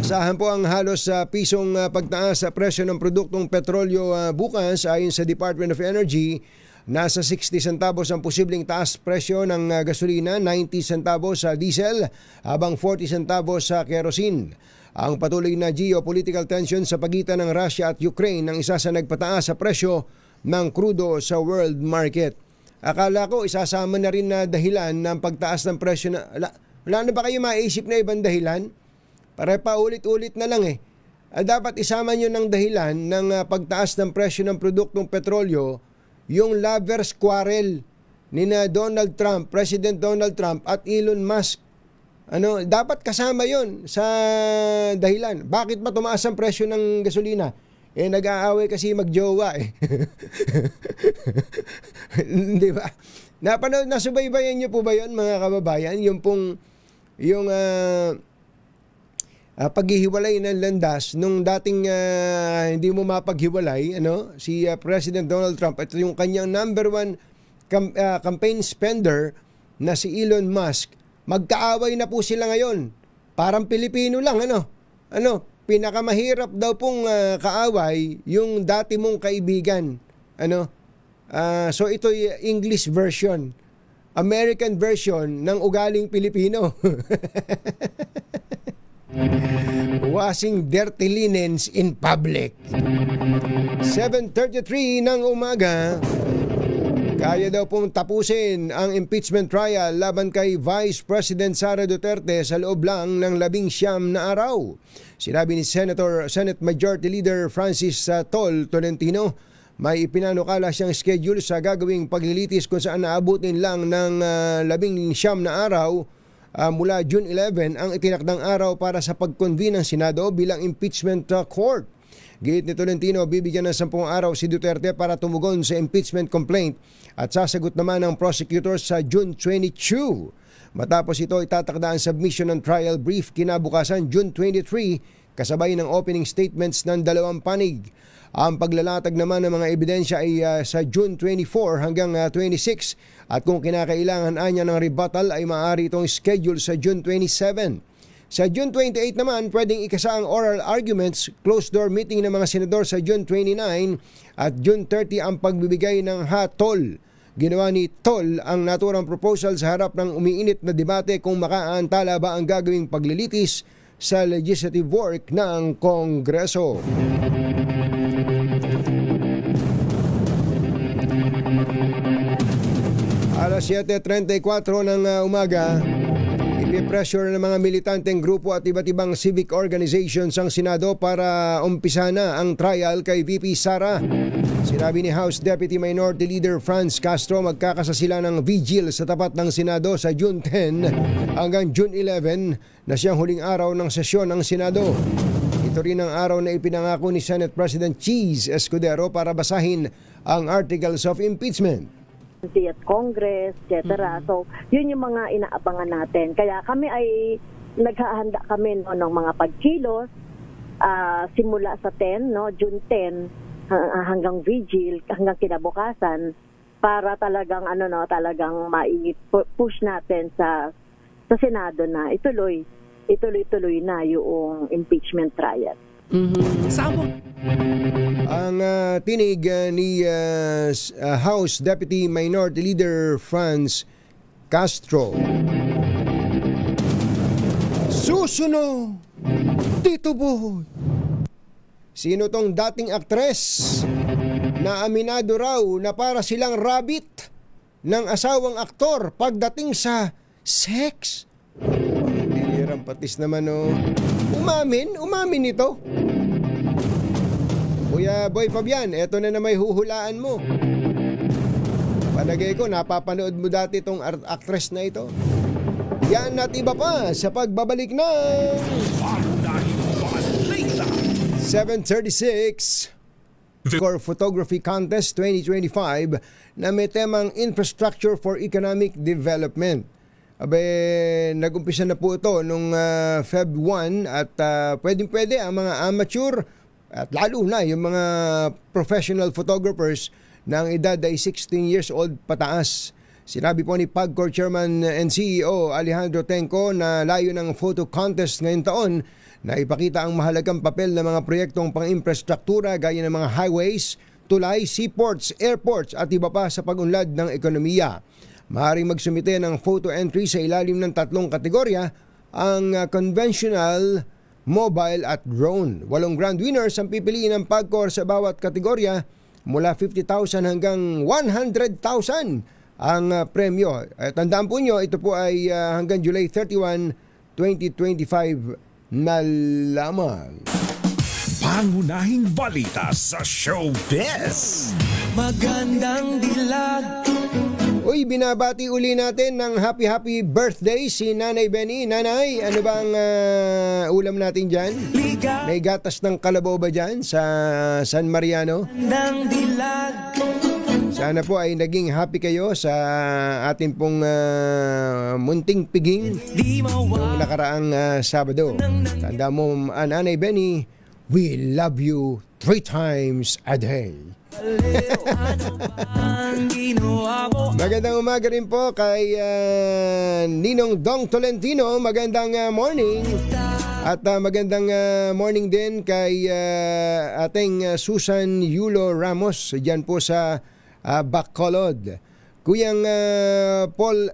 Asahan po ang halos pisong pagtaas sa presyo ng produktong petrolyo bukas. Ayon sa Department of Energy, nasa 60 centavos ang posibleng taas presyo ng gasolina, 90 centavos sa diesel, habang 40 centavos sa kerosene. Ang patuloy na geopolitical tension sa pagitan ng Russia at Ukraine ang isa sa nagpataas sa presyo ng krudo sa world market. Akala ko isasama na rin na dahilan ng pagtaas ng presyo na... Wala na ba kayo maisip na ibang dahilan? Para paulit-ulit na lang dapat isama nyo ng dahilan ng pagtaas ng presyo ng produktong petrolyo, yung lovers quarrel ni Donald Trump, President Donald Trump at Elon Musk. Dapat kasama yon sa dahilan. Bakit ba tumaas ang presyo ng gasolina? Nag-aaway kasi magjowa Di ba? Nasubaybayan nyo po ba yon, mga kababayan? Yung paghihiwalay ng landas nung dating hindi mo mapaghiwalay si President Donald Trump at yung kanyang number 1 campaign spender na si Elon Musk. Magkaaway na po sila ngayon. Parang Pilipino lang pinakamahirap daw pong kaaway yung dati mong kaibigan. So ito yung English version, American version ng ugaling Pilipino. Washing dirty linens in public. 7:33 ng umaga. Kaya daw pong tapusin ang impeachment trial laban kay Vice President Sara Duterte sa loob lang ng 19 na araw. Sinabi ni Senate Majority Leader Francis Tol Tolentino, may ipinanukala siyang schedule sa gagawing paglilitis kung saan naabutin lang ng 19 na araw mula June 11 ang itinakdang araw para sa pag-convene ng Senado bilang impeachment court. Giit ni Tolentino, bibigyan ng 10 araw si Duterte para tumugon sa impeachment complaint at sasagot naman ng prosecutor sa June 22. Matapos ito, itatakda ang submission ng trial brief kinabukasan June 23 kasabay ng opening statements ng 2 panig. Ang paglalatag naman ng mga ebidensya ay sa June 24 hanggang 26 at kung kinakailangan anya ng rebuttal ay maaari itong schedule sa June 27. Sa June 28 naman, pwedeng ikasa ang oral arguments, closed-door meeting ng mga senador sa June 29 at June 30 ang pagbibigay ng hatol. Ginawa ni Tol ang naturang proposal sa harap ng umiinit na debate kung makaantala ba ang gagawing paglilitis sa legislative work ng Kongreso. Alas 7:34 ng umaga, Ipipressure ng mga militanteng grupo at iba't ibang civic organizations ang Senado para umpisa na ang trial kay VP Sara. Sinabi ni House Deputy Minority Leader Franz Castro, magkakasa sila ng vigil sa tapat ng Senado sa June 10 hanggang June 11 na siyang huling araw ng sesyon ng Senado. Ito rin ang araw na ipinangako ni Senate President Cheese Escudero para basahin ang Articles of Impeachment at Congress, etc. So, yun yung mga inaabangan natin. Kaya kami ay naghahanda kami ng mga pagkilos simula sa 10, June 10 hanggang vigil, hanggang kinabukasan para talagang talagang mai-push natin sa Senado na ituloy-tuloy na yung impeachment trial. Ang tinig ni House Deputy Minority Leader Franz Castro. Susunod, Tito Boy. Sino tong dating aktres na aminado raw na para silang rabbit ng asawang aktor pagdating sa sex? Hirang patis naman Umamin ito. Kuya Boy Fabian, eto na may huhulaan mo. Palagay ko, napapanood mo dati itong actress na ito. Yan at iba pa sa pagbabalik ng 736 for Photography Contest 2025 na may temang Infrastructure for Economic Development. Nag-umpisa na po ito nung Feb 1 at pwedeng-pwede ang mga amateur at lalo na yung mga professional photographers na ang edad ay 16 years old pataas. Sinabi po ni PAGCOR Chairman and CEO Alejandro Tenco na layo ng photo contest ngayong taon na ipakita ang mahalagang papel ng mga proyektong pang-infrastruktura gaya ng mga highways, tulay, seaports, airports at iba pa sa pag-unlad ng ekonomiya. Maaaring magsumite ng photo entry sa ilalim ng 3 kategorya, ang conventional, mobile at drone. 8 grand winners ang pipiliin ng PAGCOR sa bawat kategorya mula 50,000 hanggang 100,000 ang premyo. Tandaan po nyo, ito po ay hanggang July 31, 2025 na lamang. Pangunahing balita sa showbiz. Magandang dilag. Uy, binabati uli natin ng happy birthday si Nanay Benny. Nanay, ano bang ulam natin dyan? May gatas ng kalabaw ba dyan sa San Mariano? Sana po ay naging happy kayo sa ating pong munting piging noong nakaraang Sabado. Tanda mo, Nanay Benny, we love you 3 times a day. Magandang umaga rin po kay Ninong Dong Tolentino. Magandang morning. At magandang morning din kay ating Susan Yulo Ramos dyan po sa Bacolod. Kuyang Paul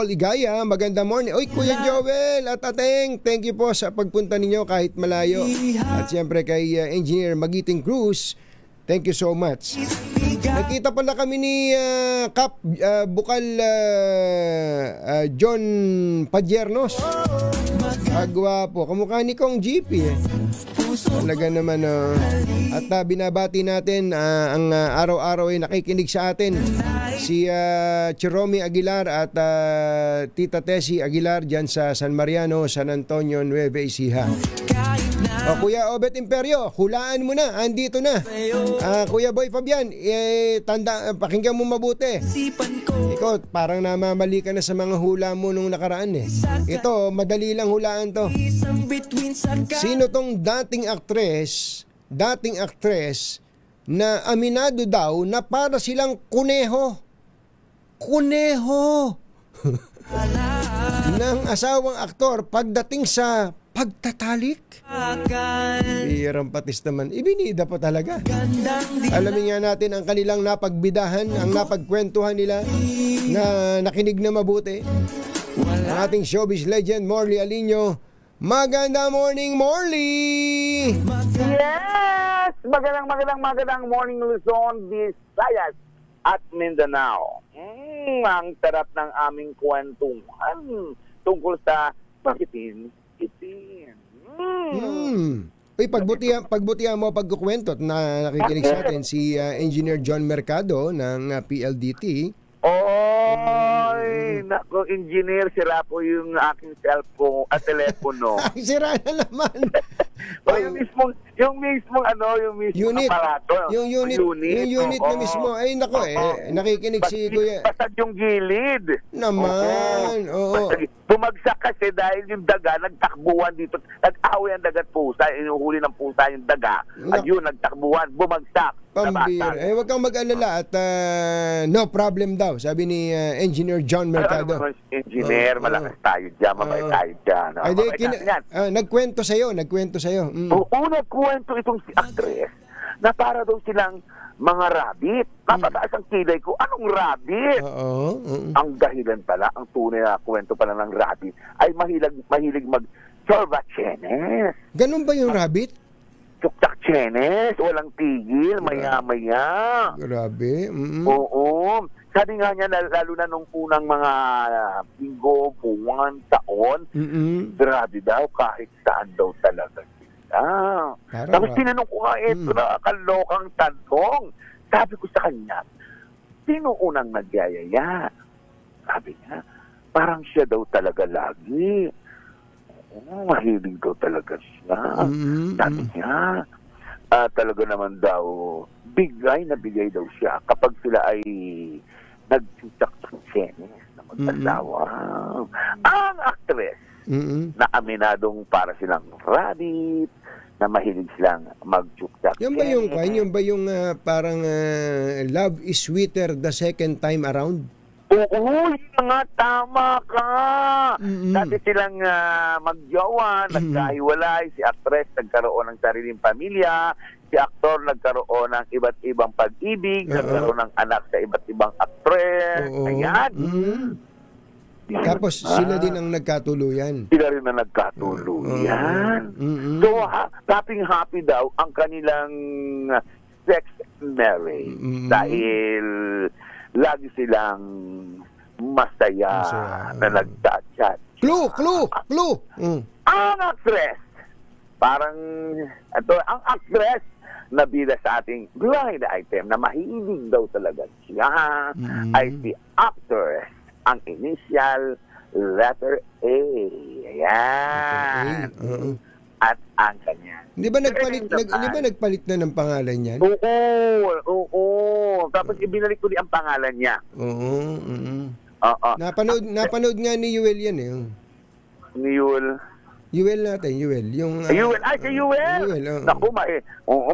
Igaya, magandang morning. Oy, Kuya Joel at Ateng, thank you po sa pagpunta ninyo kahit malayo. At siyempre kay Engineer Magiting Cruz, thank you so much. Nakita pala kami ni Kap Bukal John Padiernos. Agwapo, kamukha ni Kong GP Talaga naman At binabati natin ang araw-araw ay nakikinig sa atin si Chiromi Aguilar at Tita Tessie Aguilar dyan sa San Mariano, San Antonio, Nueva Ecija. Kuya Obet Imperio, hulaan mo na, andito na. Kuya Boy Fabian, pakinggan mo mabuti. Ikaw, parang namamali ka na sa mga hula mo nung nakaraan Ito, madali lang hulaan to. Sino tong dating aktres na aminado daw na para silang kuneho ng asawang aktor pagdating sa pagtatalik? Hirang patis naman. Ibinida pa talaga. Alamin nga natin ang kanilang napagbidahan, ang napagkwentuhan nila na nakinig na mabuti. Ang ating showbiz legend, Morley Alino. Magandang morning, Morley! Yes! Magandang morning, Luzon, Visayas at Mindanao. Ang tarap ng aming kwentuhan tungkol sa itim. Uy, pagbutihan mo pagkukwento at nakikinig sa atin si Engineer John Mercado ng PLDT. Oy, nako, engineer, sira po yung aking cellphone at telepono. Sira na naman. yung mismong unit, aparato. Yung unit na mismo. Ay, nako, nakikinig si Kuya. Basag yung gilid. Naman, oo. Bumagsak kasi dahil yung daga, nagtakbuhan dito. Nag-away ang daga at pusa. Inuhuli ng pusa yung daga. At yun, nagtakbuhan, bumagsak. Pambira. Wag kang mag-alala at no problem daw, sabi ni Engineer John Mercado. Engineer, malakas tayo dyan, mabay tayo dyan. Nagkwento sa'yo. Oo, nagkwento itong si actress na para daw silang mga rabbit. Napataas ang kilay ko. Anong rabbit? Ang dahilan pala, ang tunay na kwento pala ng rabbit ay mahilig mag-sorbachenes. Ganun ba yung rabbit? Tuktak chenes, walang tigil, maya-maya. Grabe. Oo. Sabi nga niya, lalo na nung unang mga linggo, buwan, taon, grabe daw, kahit saan daw talaga sila. Tapos tinanong ko nga, ito na, kalokang tanong. Sabi ko sa kanya, sino unang nagyayaya? Sabi niya, parang siya daw talaga lagi. Mahilig daw talaga siya. Sabi niya, talaga naman daw, bigay daw siya kapag sila ay nagsisak sa senes na magtasawa. Ang actress na aminadong para silang rabbit, na mahilig silang mag-chukchak. Yan ba yung parang love is sweeter the second time around? Oo, yun nga, tama ka. Dati silang magjowa, nagkahiwalay, si actress nagkaroon ng sariling pamilya, si aktor nagkaroon ng iba't ibang pag-ibig, nagkaroon ng anak sa iba't ibang actress. Ayan. Tapos sila din ang nagkatuluyan. Sila rin ang nagkatuluyan. So, happy daw ang kanilang sex marriage dahil lagi silang masaya na nagchat-chat. Clue! Ang actress, parang, ang actress na bida sa ating blind item na mahilig daw talaga siya ay si actress, ang initial letter A. Ayan. At ang kanya. Di ba nagpalit na ng pangalan niyan? Oo. Tapos ibinalik ko din ang pangalan niya. Oo. Napanood nga ni Yuel yan eh. Ni Yuel? Yuel natin, Yuel. Yuel, si Yuel! Naku,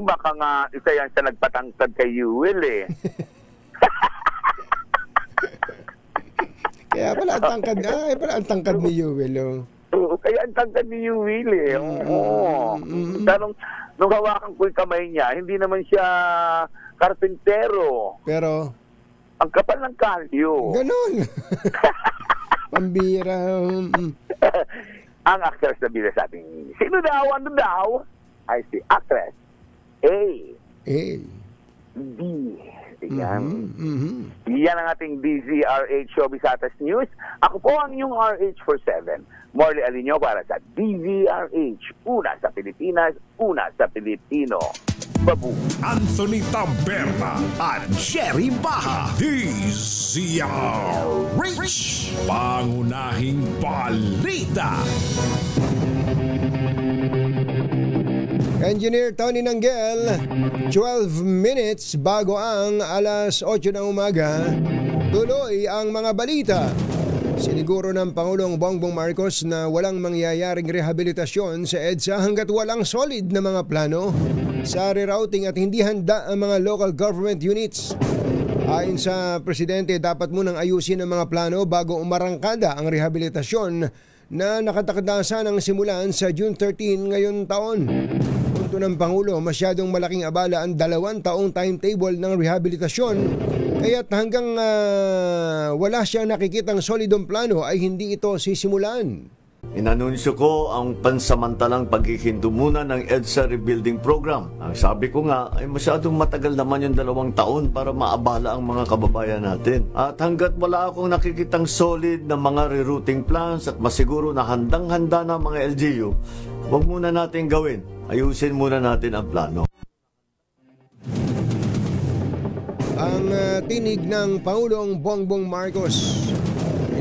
baka nga isa yan siya nagpatangkad kay Yuel eh. Kaya pala ang tangkad ni Yuel. Kaya ang tangkad ni Yuel eh. Nung hawakan ko yung kamay niya, hindi naman siya karpintero. Pero? Ang kapal ng kalyo. Ganon. Pambira. Ang actress na bila sa ating, sino daw, ano daw? Ay si actress A. B. Yan. Yan ang ating DZRH Showbiz Atas News. Ako po ang inyong RH47. Morley Alinyo para sa DZRH. Una sa Pilipinas, una sa Pilipino. Babu. Anthony Taberna at Jerry Baha. DZRH. Pangunahing balita. Engineer Tony Nanggel, 12 minutes bago ang alas 8 ng umaga, tuloy ang mga balita. Siniguro ng Pangulong Bongbong Marcos na walang mangyayaring rehabilitasyon sa EDSA hanggat walang solid na mga plano sa rerouting at hindi handa ang mga local government units. Ayon sa Presidente, dapat munang ayusin ang mga plano bago umarangkada ang rehabilitasyon na nakatakdasa ng simulan sa June 13 ngayon taon. Punto ng Pangulo, masyadong malaking abala ang 2 taong timetable ng rehabilitasyon, kaya't hanggang wala siyang nakikitang solidong plano ay hindi ito sisimulan. inanunsyo ko ang pansamantalang paghihinto muna ng EDSA rebuilding program. Ang sabi ko nga ay masyadong matagal naman yung 2 taon para maabala ang mga kababayan natin. At hanggat wala akong nakikitang solid na mga rerouting plans at masiguro na handang-handa na mga LGU, huwag muna natin gawin. Ayusin muna natin ang plano. Ang tinig ng Pangulong Bongbong Marcos.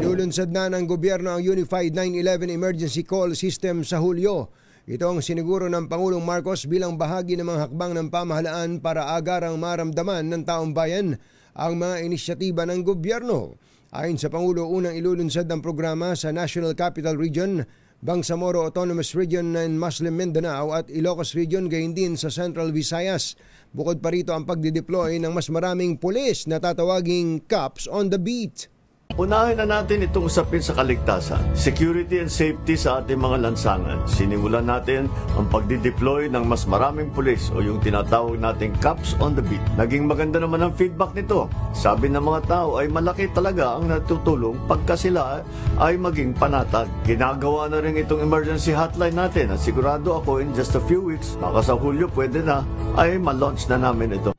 Inulunsad na ng gobyerno ang Unified 911 Emergency Call System sa Hulyo. Ito ang siniguro ng Pangulong Marcos bilang bahagi ng mga hakbang ng pamahalaan para agarang maramdaman ng taong bayan ang mga inisyatiba ng gobyerno. Ayon sa Pangulo, unang ilulunsad ng programa sa National Capital Region, Bangsamoro Autonomous Region and Muslim Mindanao at Ilocos Region, gayon din sa Central Visayas. Bukod pa rito ang pagdideploy ng mas maraming pulis na tatawaging cops on the beat. Unahin na natin itong usapin sa kaligtasan, security and safety sa ating mga lansangan. Sinimulan natin ang pagdideploy ng mas maraming pulis o yung tinatawag nating cops on the beat. Naging maganda naman ang feedback nito. Sabi ng mga tao ay malaki talaga ang natutulong pagka sila ay maging panatag. Ginagawa na rin itong emergency hotline natin at sigurado ako in just a few weeks, baka sa Hulyo pwede na, ay ma-launch na namin ito.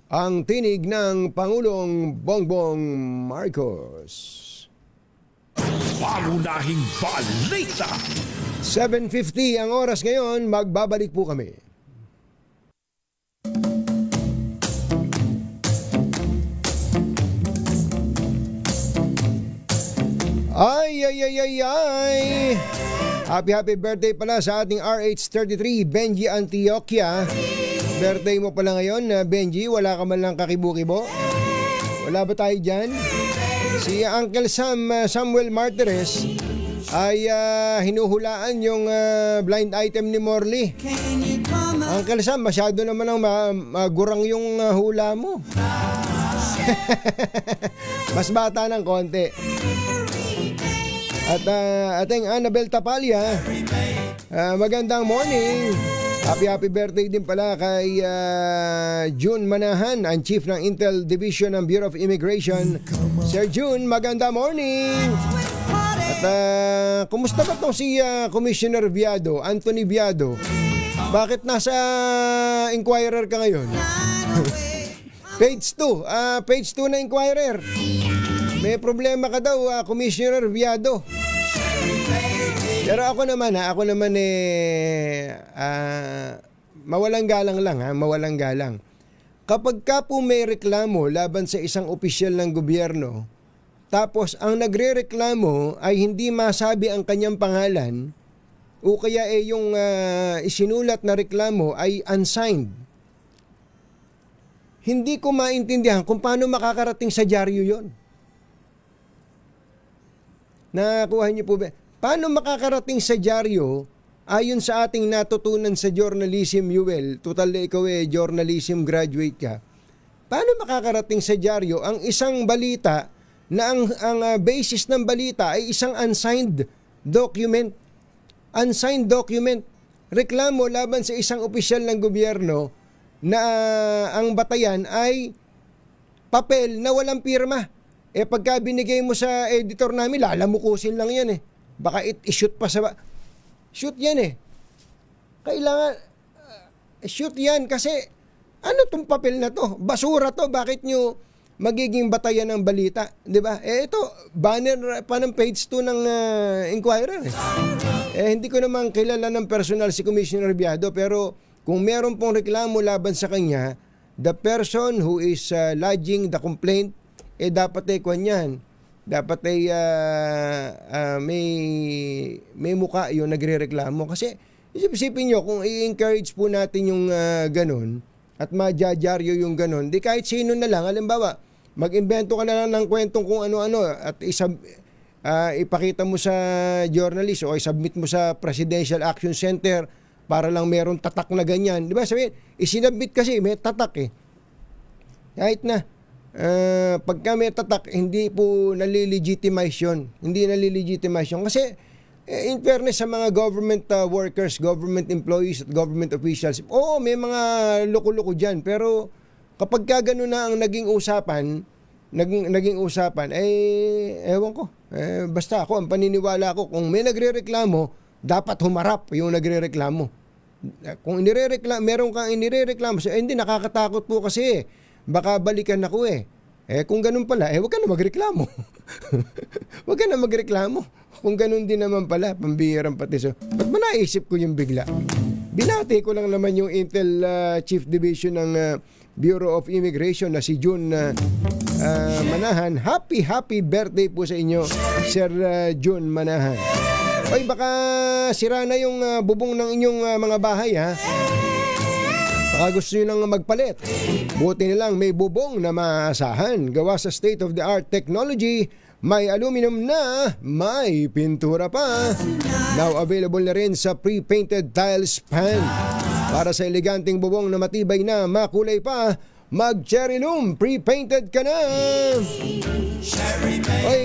Ang tinig ng Pangulong Bongbong Marcos. Pangunahing balita. 7:50 ang oras ngayon, magbabalik po kami. Ay! Happy birthday pala sa ating RH33 Benji Antioquia. Birthday mo pala ngayon, Benji. Wala ka man lang kakibo-kibo? Wala ba tayo dyan? Si Uncle Samuel Martires ay hinuhulaan yung blind item ni Morley. Uncle Sam, masyado naman ang magurang yung hula mo. Mas bata ng konti. At ating Annabel Tapalya, magandang morning. Happy birthday din pala kay June Manahan, ang Chief ng Intel Division ng Bureau of Immigration. Sir June, maganda morning! At kumusta ba itong si Commissioner Viado, Anthony Viado? Bakit nasa Inquirer ka ngayon? Page 2 na Inquirer. May problema ka daw, Commissioner Viado. Pero ako naman mawalang galang lang mawalang galang. Kapag ka po may reklamo laban sa isang opisyal ng gobyerno, tapos ang nagrereklamo ay hindi masabi ang kanyang pangalan, o kaya yung isinulat na reklamo ay unsigned, hindi ko maintindihan kung paano makakarating sa dyaryo yon. Nakuha niyo po ba? Paano makakarating sa dyaryo ayon sa ating natutunan sa journalism, Yuel? Total ikaw journalism graduate ka. Paano makakarating sa dyaryo ang isang balita na ang basis ng balita ay isang unsigned document? Unsigned document. Reklamo laban sa isang opisyal ng gobyerno na ang batayan ay papel na walang pirma. Pagka binigay mo sa editor namin, lalamukusin lang yan Baka i-shoot pa sa... Shoot yan Kailangan... shoot yan kasi... Ano tong papel na to? Basura to. Bakit nyo magiging batayan ng balita? Diba? Ito, banner pa ng page 2 ng Inquirer hindi ko naman kilala ng personal si Commissioner Viado, pero kung meron pong reklamo laban sa kanya, the person who is lodging the complaint, dapat kwan yan. Dapat may muka yung nagre-reklamo. Kasi isipin nyo, kung i-encourage po natin yung ganun at majajaryo yung ganun, di kahit sino na lang, halimbawa, mag-invento ka na lang ng kwentong kung ano-ano at ipakita mo sa journalist o i-submit mo sa Presidential Action Center para lang meron tatak na ganyan. Di ba? Sabihin, isinabit kasi may tatak Kahit na pagka may tatak, hindi po nalilegitimize yun. Hindi nalilegitimize yun. Kasi in fairness sa mga government workers, government employees at government officials, may mga loko-loko dyan. Pero kapag ka gano'n na ang naging usapan, naging usapan, ewan ko. Basta ako, ang paniniwala ko, kung may nagrereklamo, dapat humarap yung nagrereklamo. Kung meron kang inirereklamo, hindi, nakakatakot po kasi. Baka balikan ako kung ganun pala, wag ka na magreklamo. Wag ka na magreklamo. Kung ganun din naman pala, pambihirang patiso. Ba't ba naisip ko yung bigla? Binati ko lang naman yung Intel Chief Division ng Bureau of Immigration na si June Manahan. Happy birthday po sa inyo, Sir June Manahan. Oy, baka sira na yung bubong ng inyong mga bahay, ha? Baka gusto nyo lang magpalit. Buti na lang may bubong na maaasahan. Gawa sa state-of-the-art technology, may aluminum na, may pintura pa. Now available na rin sa pre-painted tiles pan. Para sa eleganteng bubong na matibay na, makulay pa, mag-cherry loom, pre-painted ka na. Oy,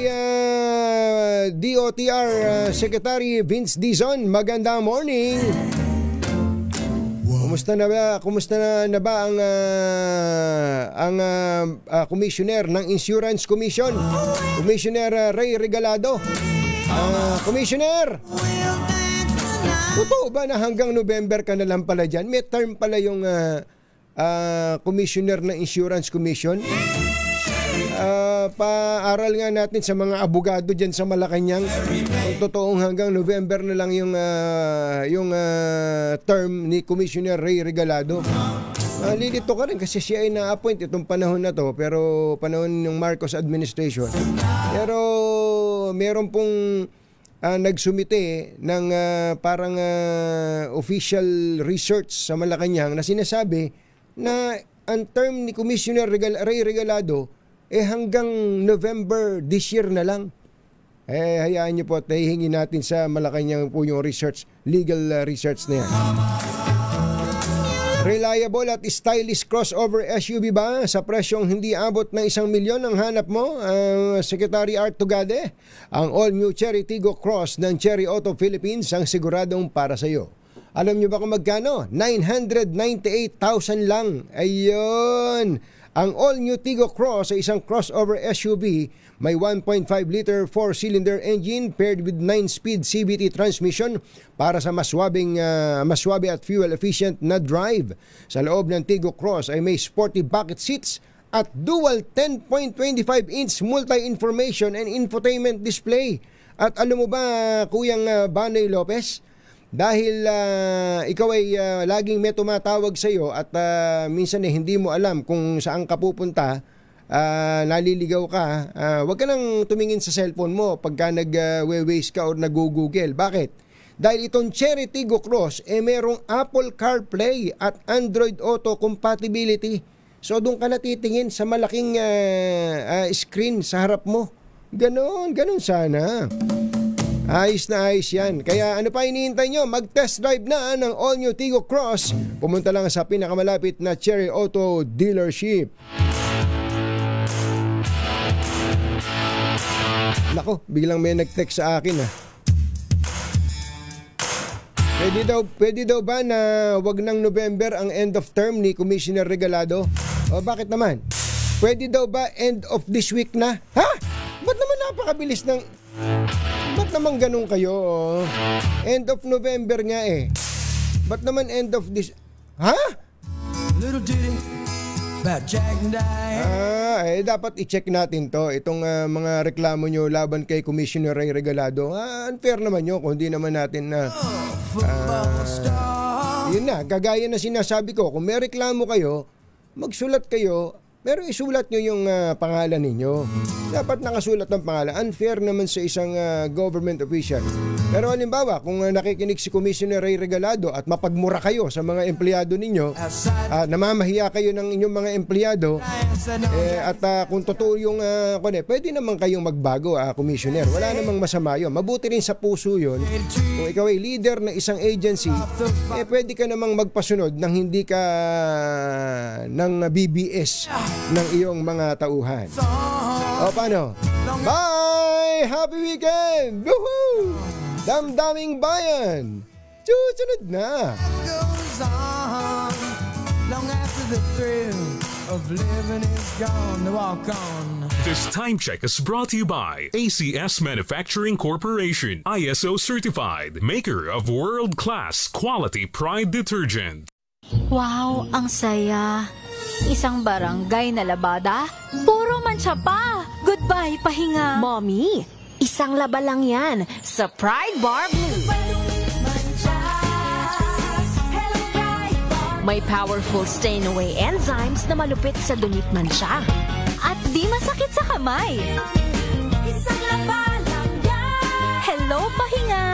DOTR Secretary Vince Dizon, magandang morning. Kumusta na ba ang commissioner ng Insurance Commission, Commissioner Ray Regalado? Commissioner, totoo ba na hanggang November ka na lang pala dyan? May term pala yung Commissioner ng Insurance Commission. Paaral nga natin sa mga abogado dyan sa Malacanang kung totoong hanggang November na lang yung term ni Commissioner Ray Regalado. Lilito ka rin kasi siya ay na-appoint itong panahon na to, pero panahon ng Marcos administration. Pero meron pong nagsumite ng parang official research sa Malacanang na sinasabi na ang term ni Commissioner Ray Regalado hanggang November this year na lang. Hayaan niyo po at hihingi natin sa Malacanang po yung research, legal research na yan. Reliable at stylish crossover SUV ba? Sa presyong hindi abot ng 1 milyon ang hanap mo, Secretary Art Tugade? Ang all-new Cherry Tiggo Cross ng Cherry Auto Philippines ang siguradong para sa iyo. Alam niyo ba kung magkano? 998,000 lang. Ayun! Ang all-new Tiggo Cross ay isang crossover SUV, may 1.5 liter 4-cylinder engine paired with 9-speed CVT transmission para sa maswabe at fuel-efficient na drive. Sa loob ng Tiggo Cross ay may sporty bucket seats at dual 10.25-inch multi-information and infotainment display. At alam mo ba, Kuyang Banoy Lopez, dahil ikaw ay laging may tumatawag sa iyo at minsan hindi mo alam kung saan ka pupunta, naliligaw ka, wag ka nang tumingin sa cellphone mo pagka nag-waze ka o nag-google. Bakit? Dahil itong Cherry Tiggo Cross merong Apple CarPlay at Android Auto compatibility. So doon ka natitingin sa malaking screen sa harap mo. Ganon sana. Ayos na ayos yan. Kaya ano pa hinihintay nyo? Mag-test drive na ng all-new Tiggo Cross. Pumunta lang sa pinakamalapit na Cherry Auto dealership. Nako, biglang may nag-text sa akin Pwede daw ba na wag ng November ang end of term ni Commissioner Regalado? O bakit naman? Pwede daw ba end of this week na? Ha? Ba't naman napakabilis ng... Ba't naman ganun kayo? End of November nga Ba't naman end of this... Ha? Little ditty about Jack and Diane. Dapat i-check natin to. Itong mga reklamo nyo laban kay Commissioner Ray Regalado. Unfair naman nyo kung hindi naman natin na... yun na, kagaya na sinasabi ko, kung may reklamo kayo, magsulat kayo, pero isulat nyo yung pangalan ninyo. Dapat nakasulat ng pangalan. Unfair naman sa isang government official. Pero halimbawa, kung nakikinig si Commissioner Ray Regalado at mapagmura kayo sa mga empleyado ninyo, namamahiya kayo ng inyong mga empleyado, at kung totoo yung pwede naman kayong magbago, Commissioner. Wala namang masama yun. Mabuti rin sa puso yun. Kung ikaw ay leader ng isang agency, pwede ka namang magpasunod nang hindi ka ng BBS ng iyong mga tauhan. O paano? Bye! Happy weekend! Woohoo! Damdaming bayan! Susunod na! Long after the thrill of living is gone to walk on. This time check is brought to you by ACS Manufacturing Corporation, ISO certified, maker of world-class quality Pride detergent. Wow, ang saya. Isang barangay na labada, puro mancha pa. Goodbye, pahinga. Mommy, isang laba lang yan sa Pride Bar Blue. May powerful stain-away enzymes na malupit sa dumit mancha. At di masakit sa kamay. Isang laba lang yan. Hello, pahinga.